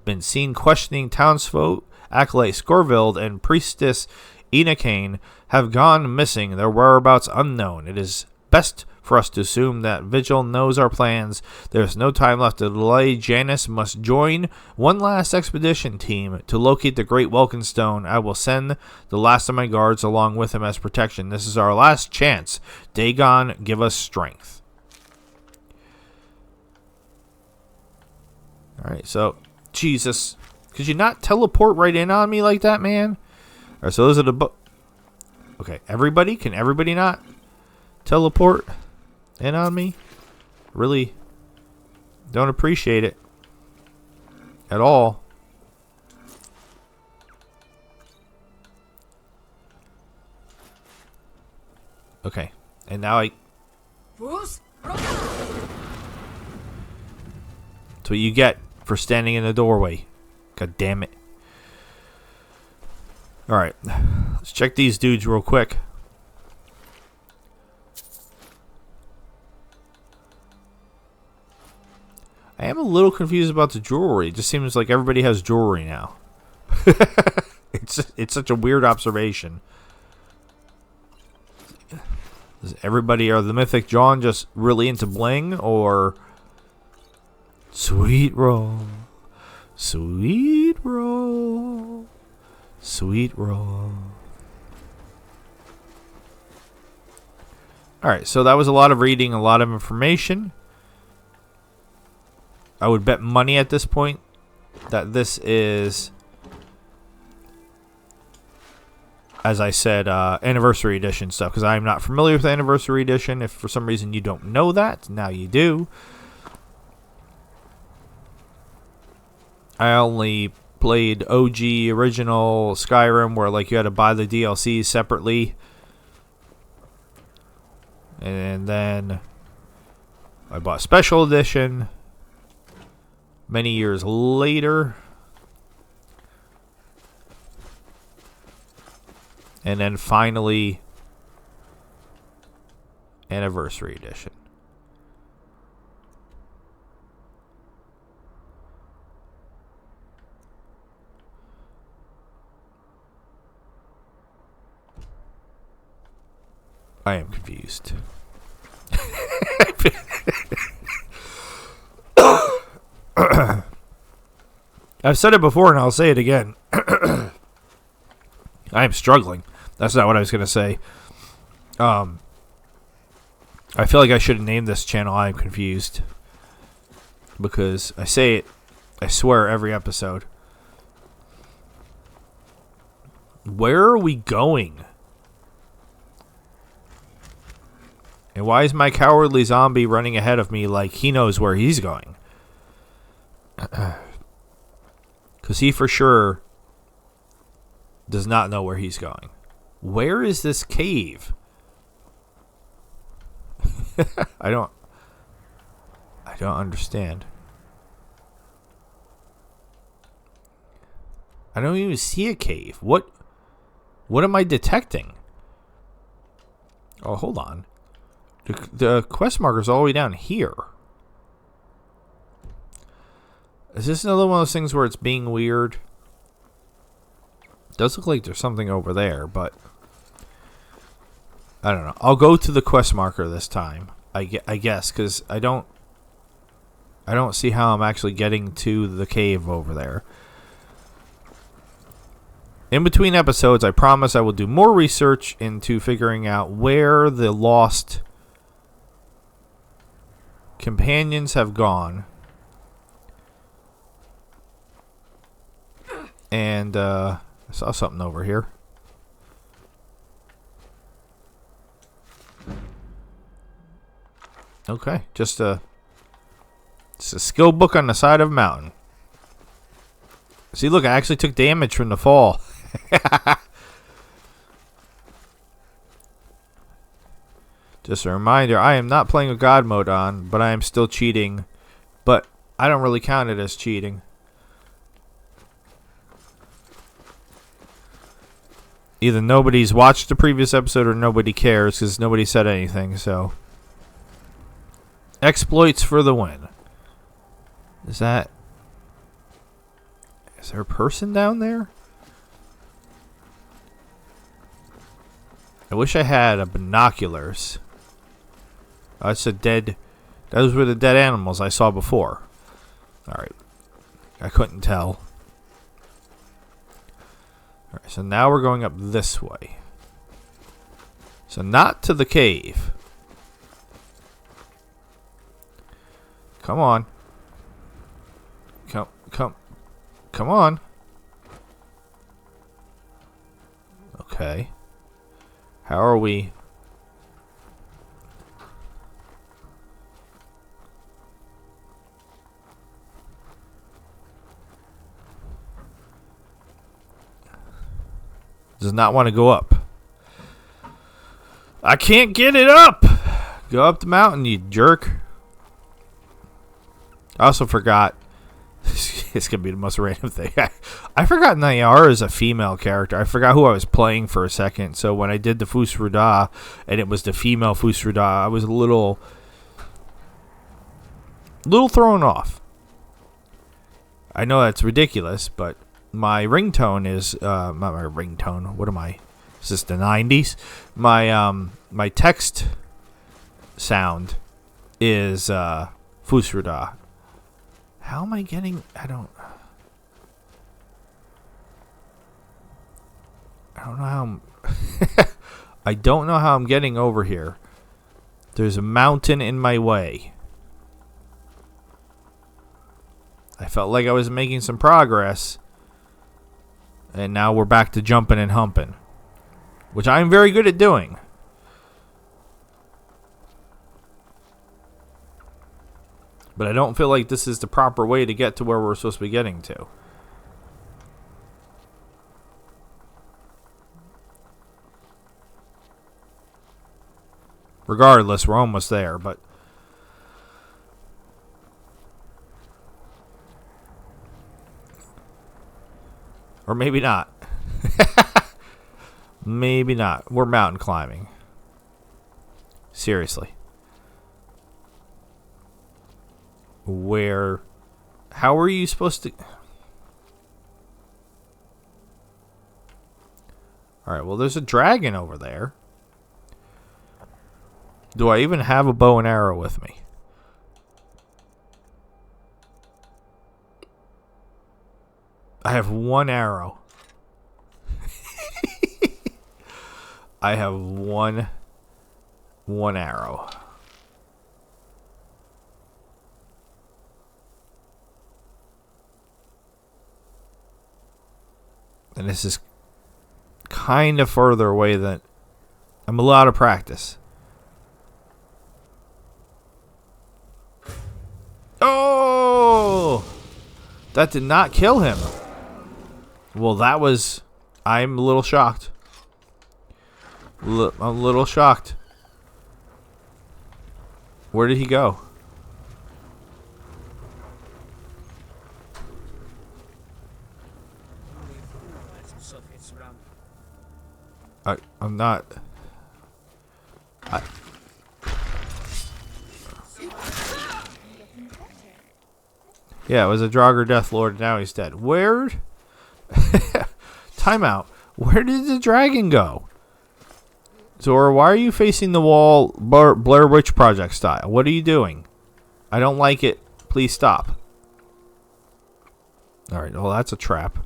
been seen questioning townsfolk. Acolyte Scorvild and Priestess Enakane have gone missing, their whereabouts unknown. It is best for us to assume that Vigil knows our plans. There is no time left to delay. Janice must join one last expedition team to locate the Great Welkin Stone. I will send the last of my guards along with him as protection. This is our last chance. Dagon, give us strength. Alright, so, Jesus. Could you not teleport right in on me like that, man? Alright, so those are the okay, everybody? Can everybody not teleport in on me? Really don't appreciate it at all. Okay, and now Bruce? That's what you get for standing in the doorway. God damn it. Alright. Let's check these dudes real quick. I am a little confused about the jewelry. It just seems like everybody has jewelry now. It's such a weird observation. Is everybody, are the Mythic John just really into bling, or... Sweet roll, sweet roll, sweet roll. Alright, so that was a lot of reading, a lot of information. I would bet money at this point that this is, as I said, Anniversary Edition stuff, because I'm not familiar with Anniversary Edition. If for some reason you don't know that, now you do. I only played OG original Skyrim where like you had to buy the DLC separately. And then I bought Special Edition many years later. And then finally Anniversary Edition. I am confused. I've said it before and I'll say it again. I am struggling. That's not what I was going to say. I feel like I should have named this channel I Am Confused. Because I say it, I swear, every episode. Where are we going? And why is my cowardly zombie running ahead of me like he knows where he's going? Because he for sure does not know where he's going. Where is this cave? I don't understand. I don't even see a cave. What am I detecting? Oh, hold on. The quest marker's all the way down here. Is this another one of those things where it's being weird? It does look like there's something over there, but I don't know. I'll go to the quest marker this time. I guess, because I don't I don't see how I'm actually getting to the cave over there. In between episodes, I promise I will do more research into figuring out where the lost companions have gone. And I saw something over here. Okay, just a skill book on the side of a mountain. See, look, I actually took damage from the fall. Just a reminder, I am not playing a God mode on, but I am still cheating. But I don't really count it as cheating. Either nobody's watched the previous episode or nobody cares because nobody said anything, so. Exploits for the win. Is there a person down there? I wish I had a binoculars. That's those were the dead animals I saw before. Alright. I couldn't tell. Alright, so now we're going up this way. So not to the cave. Come on. Come on. Okay. How are we? Does not want to go up. I can't get it up. Go up the mountain, you jerk. I also forgot. It's going to be the most random thing. I forgot Nayara is a female character. I forgot who I was playing for a second. So when I did the Fus Ruda and it was the female Fus Ruda, I was a little thrown off. I know that's ridiculous, but my ringtone is not my ringtone. What am I? Is this the 90s? My text sound is Fus Ruda. How am I getting? I don't know how I don't know how I'm getting over here. There's a mountain in my way. I felt like I was making some progress. And now we're back to jumping and humping. Which I'm very good at doing. But I don't feel like this is the proper way to get to where we're supposed to be getting to. Regardless, we're almost there, but... Or maybe not. Maybe not. We're mountain climbing. Seriously. Where? How are you supposed to? Alright, well, there's a dragon over there. Do I even have a bow and arrow with me? I have one arrow. I have one arrow. And this is kind of further away than... I'm a lot of practice. Oh! That did not kill him. Well, that was... I'm a little shocked. I'm a little shocked. Where did he go? I'm not... Yeah, it was a Draugr Deathlord, now he's dead. Where? Timeout. Where did the dragon go? Zora, why are you facing the wall Blair Witch Project style? What are you doing? I don't like it. Please stop. Alright, well, that's a trap.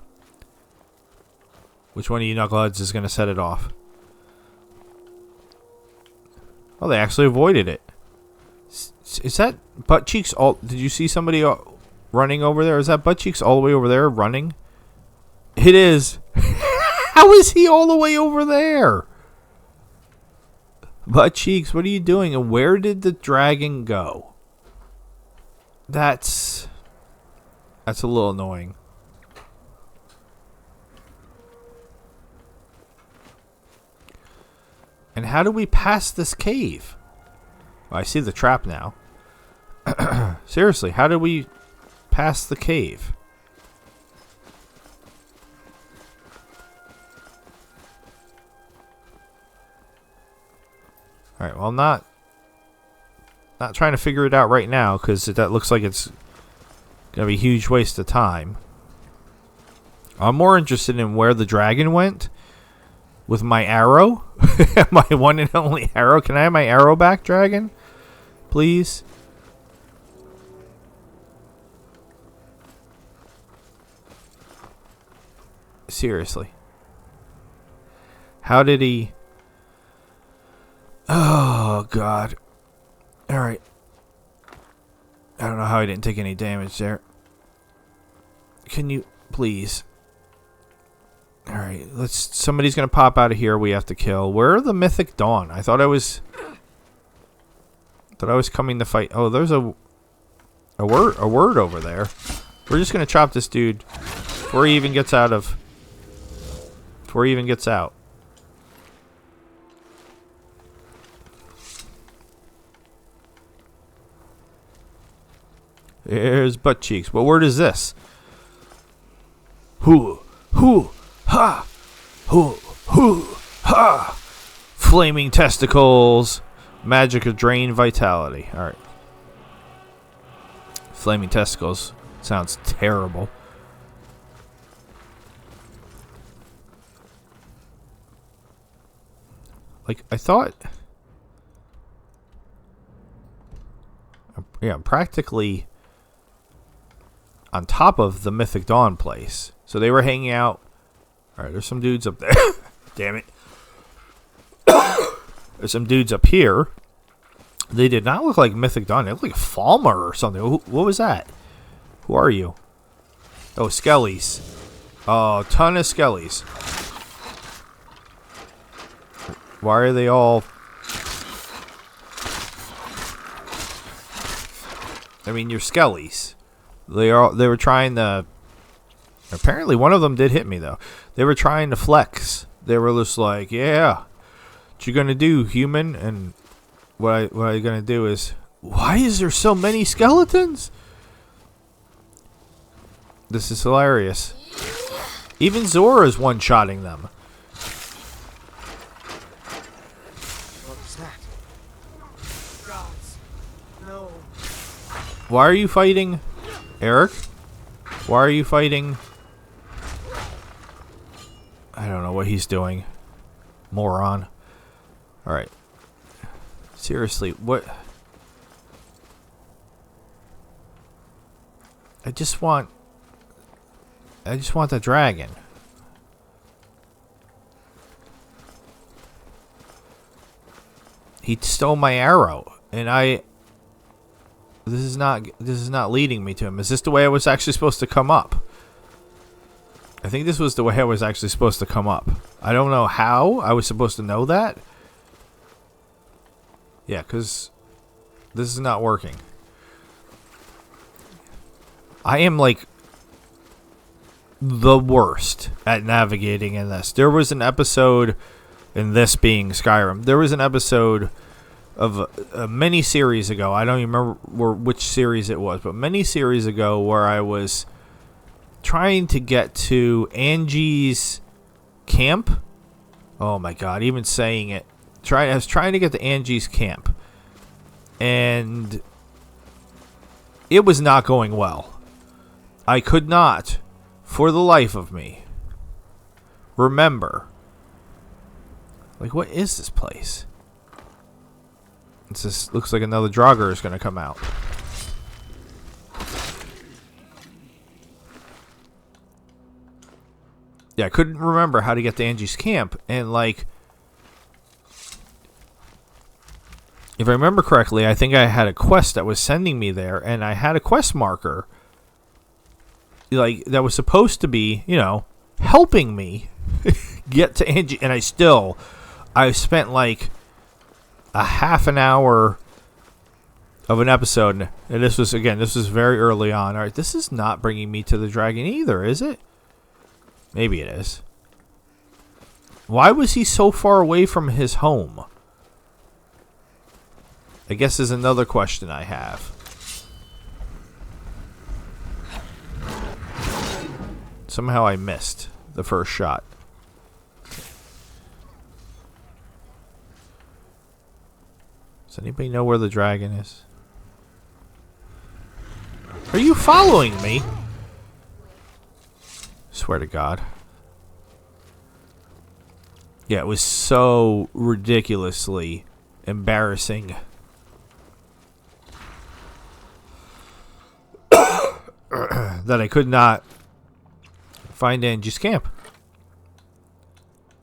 Which one of you knuckleheads is going to set it off? Oh, they actually avoided it. Is that butt cheeks all... Did you see somebody running over there? Is that butt cheeks all the way over there running? It is. How is he all the way over there? Butt cheeks, what are you doing? And where did the dragon go? That's a little annoying. And how do we pass this cave? Well, I see the trap now. Seriously, how do we pass the cave? Alright, well, I'm not trying to figure it out right now, because that looks like it's going to be a huge waste of time. I'm more interested in where the dragon went with my arrow. My one and only arrow. Can I have my arrow back, dragon? Please? Seriously. How did he... Oh, God. Alright. I don't know how he didn't take any damage there. Can you... Please... Alright, somebody's gonna pop out of here we have to kill. Where are the Mythic Dawn? I thought I was coming to fight. Oh, there's a word over there. We're just gonna chop this dude before he even gets out. There's butt cheeks. What word is this? Hoo. Ha! Hoo! Ha! Flaming testicles. Magic of drain vitality. Alright. Flaming testicles. Sounds terrible. Like, I thought... Yeah, I'm practically on top of the Mythic Dawn place. So they were hanging out. Alright, there's some dudes up there. Damn it. There's some dudes up here. They did not look like Mythic Dawn. They looked like Falmer or something. What was that? Who are you? Oh, Skellies. Oh, ton of Skellies. Why are they all... I mean, you're Skellies. They were trying to... Apparently, one of them did hit me, though. They were trying to flex. They were just like, yeah, what you gonna do, human? And what I gonna do is, why is there so many skeletons? This is hilarious. Even Zora's one-shotting them. What was that? Gods. No. Why are you fighting, Eric? Why are you fighting? I don't know what he's doing. Moron. Alright. Seriously, what? I just want the dragon. He stole my arrow, and this is not leading me to him. Is this the way I was actually supposed to come up? I think this was the way I was actually supposed to come up. I don't know how I was supposed to know that. Yeah, because this is not working. I am like the worst at navigating in this. There was an episode, in this being Skyrim, there was an episode of a many series ago. I don't even remember which series it was, but many series ago where I was trying to get to Angie's camp. Oh my god, even saying it. I was trying to get to Angie's camp. And it was not going well. I could not, for the life of me, remember. Like, what is this place? It just looks like another Draugr is going to come out. I couldn't remember how to get to Angie's camp. And, like, if I remember correctly, I think I had a quest that was sending me there, and I had a quest marker, like, that was supposed to be, you know, helping me get to Angie. And I spent, like, a half an hour of an episode, and this was very early on. All right, this is not bringing me to the dragon either, is it? Maybe it is. Why was he so far away from his home? I guess is another question I have. Somehow I missed the first shot. Does anybody know where the dragon is? Are you following me? Swear to God. Yeah, it was so ridiculously embarrassing. That I could not find Angie's camp.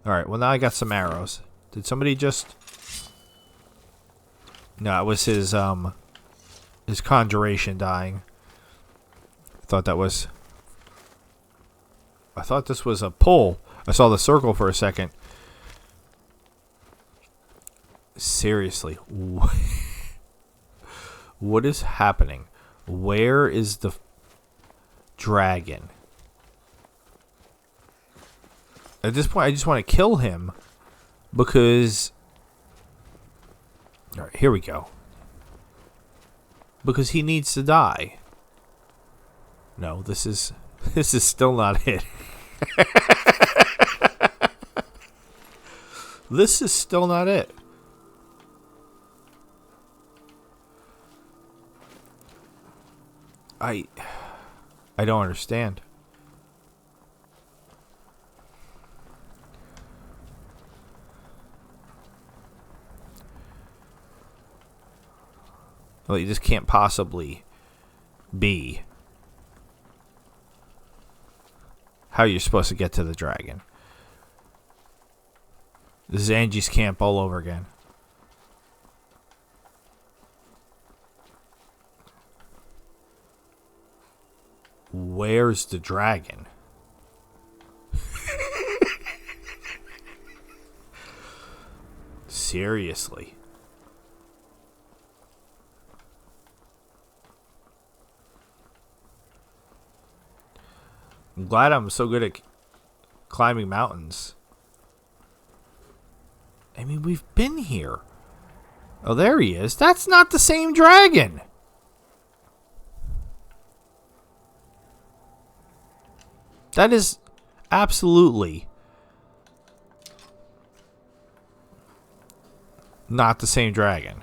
Alright, well now I got some arrows. Did somebody just... No, it was his conjuration dying. I thought this was a pull. I saw the circle for a second. Seriously. What is happening? Where is the dragon? At this point, I just want to kill him because... Alright, here we go. Because he needs to die. No, this is still not it. This is still not it. I don't understand. Well, you just can't possibly be how you're supposed to get to the dragon. This is Angie's camp all over again. Where's the dragon? Seriously. I'm glad I'm so good at climbing mountains. I mean, we've been here. Oh, there he is. That's not the same dragon. That is absolutely not the same dragon.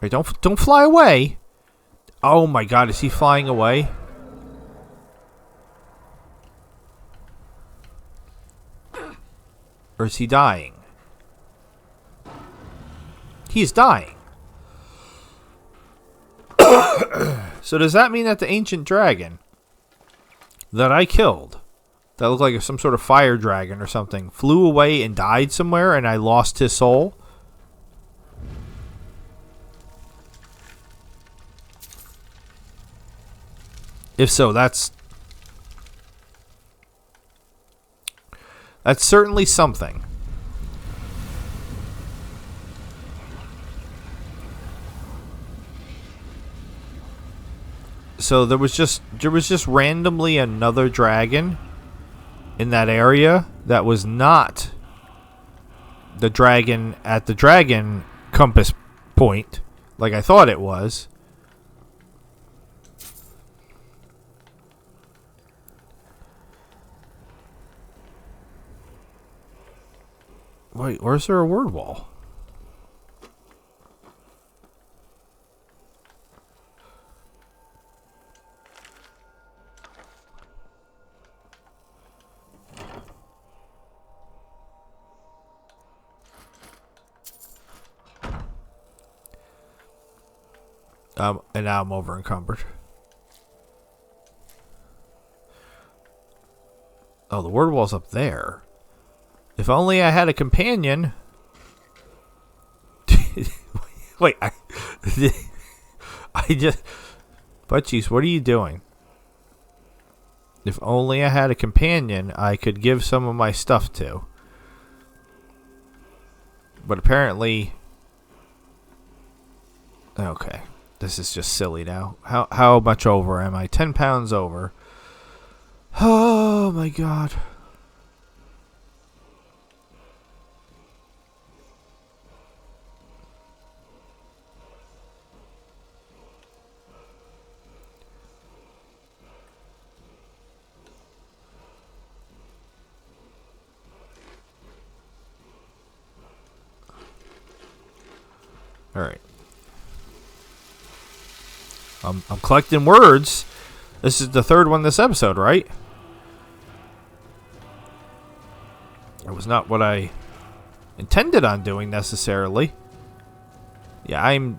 Wait, don't fly away. Oh my God, is he flying away? Or is he dying? He's dying. So does that mean that the ancient dragon that I killed, that looked like some sort of fire dragon or something, flew away and died somewhere and I lost his soul? If so, that's certainly something. So there was just randomly another dragon in that area that was not the dragon at the dragon compass point like I thought it was. Wait, where's there a word wall? And now I'm over encumbered. Oh, the word wall's up there. If only I had a companion. Wait, I just... But jeez, what are you doing? If only I had a companion I could give some of my stuff to. But apparently... Okay. This is just silly now. How much over am I? 10 pounds over. Oh my god. All right. I'm collecting words. This is the third one this episode, right? It was not what I intended on doing necessarily. Yeah, I'm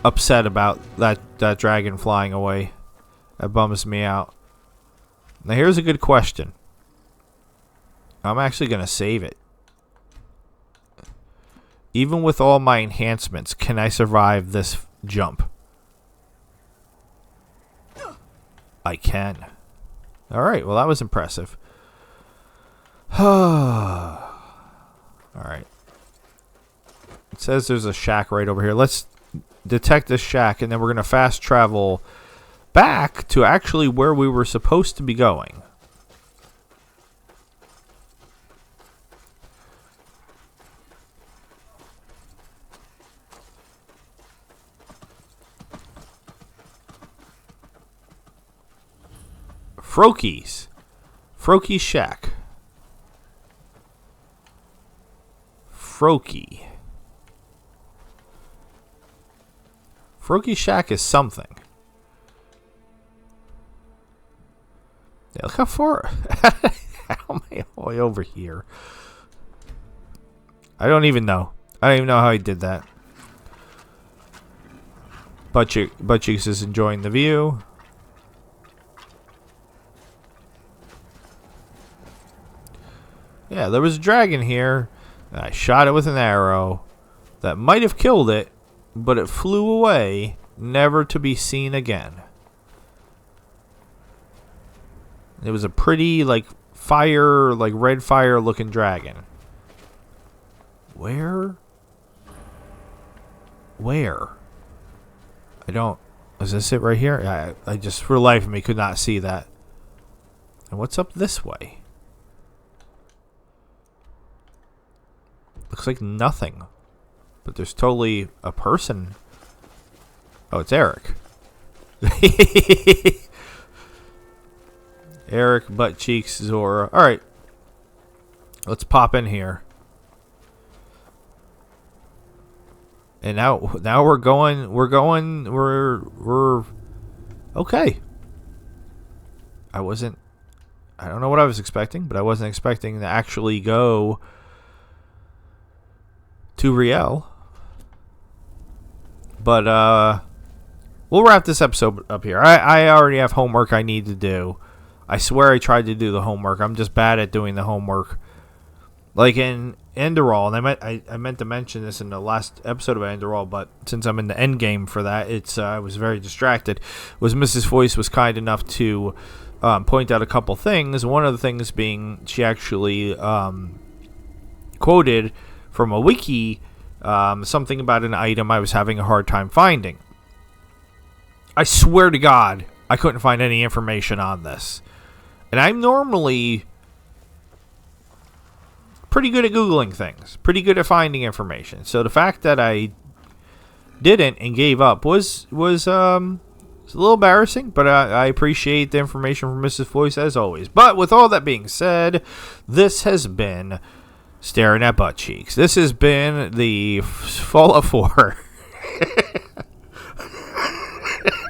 upset about that dragon flying away. That bums me out. Now here's a good question. I'm actually going to save it. Even with all my enhancements, can I survive this jump? I can. Alright, well that was impressive. Alright. It says there's a shack right over here. Let's detect this shack, and then we're going to fast travel back to actually where we were supposed to be going. Frokies. Froki's shack. Froki. Froki's shack is something. Yeah, look how far. How am I all the way over here? I don't even know. I don't even know how he did that. Buttcheeks is enjoying the view. Yeah, there was a dragon here. And I shot it with an arrow that might have killed it, but it flew away, never to be seen again. It was a pretty, like, fire, like, red fire looking dragon. Where? I don't... Is this it right here? I just, for the life of me, could not see that. And what's up this way? Looks like nothing. But there's totally a person. Oh, it's Eric. Eric, Buttcheeks, Zora. Alright. Let's pop in here. And now we're okay. I don't know what I was expecting, but I wasn't expecting to actually go to Riel. But we'll wrap this episode up here. I already have homework I need to do. I swear I tried to do the homework. I'm just bad at doing the homework. Like in Enderall, and I meant to mention this in the last episode of Enderall, but since I'm in the end game for that, I was very distracted. Mrs. Voice was kind enough to point out a couple things. One of the things being she actually quoted from a wiki something about an item I was having a hard time finding. I swear to God, I couldn't find any information on this. And I'm normally pretty good at Googling things, pretty good at finding information. So the fact that I didn't and gave up was a little embarrassing, but I appreciate the information from Mrs. Voice as always. But with all that being said, this has been Staring at Buttcheeks. This has been the Fallout 4.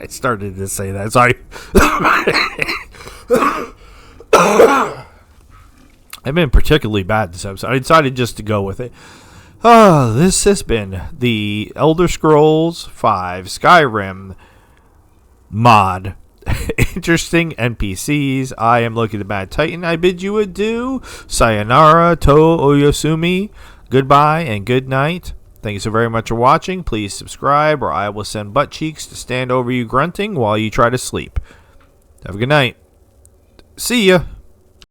I started to say that. Sorry. I've been particularly bad this episode. I decided just to go with it. This has been the Elder Scrolls V Skyrim mod. Interesting NPCs. I am Loki the Mad Titan. I bid you adieu. Sayonara to oyosumi. Goodbye and good night. Thank you so very much for watching. Please subscribe or I will send butt cheeks to stand over you grunting while you try to sleep. Have a good night. See ya.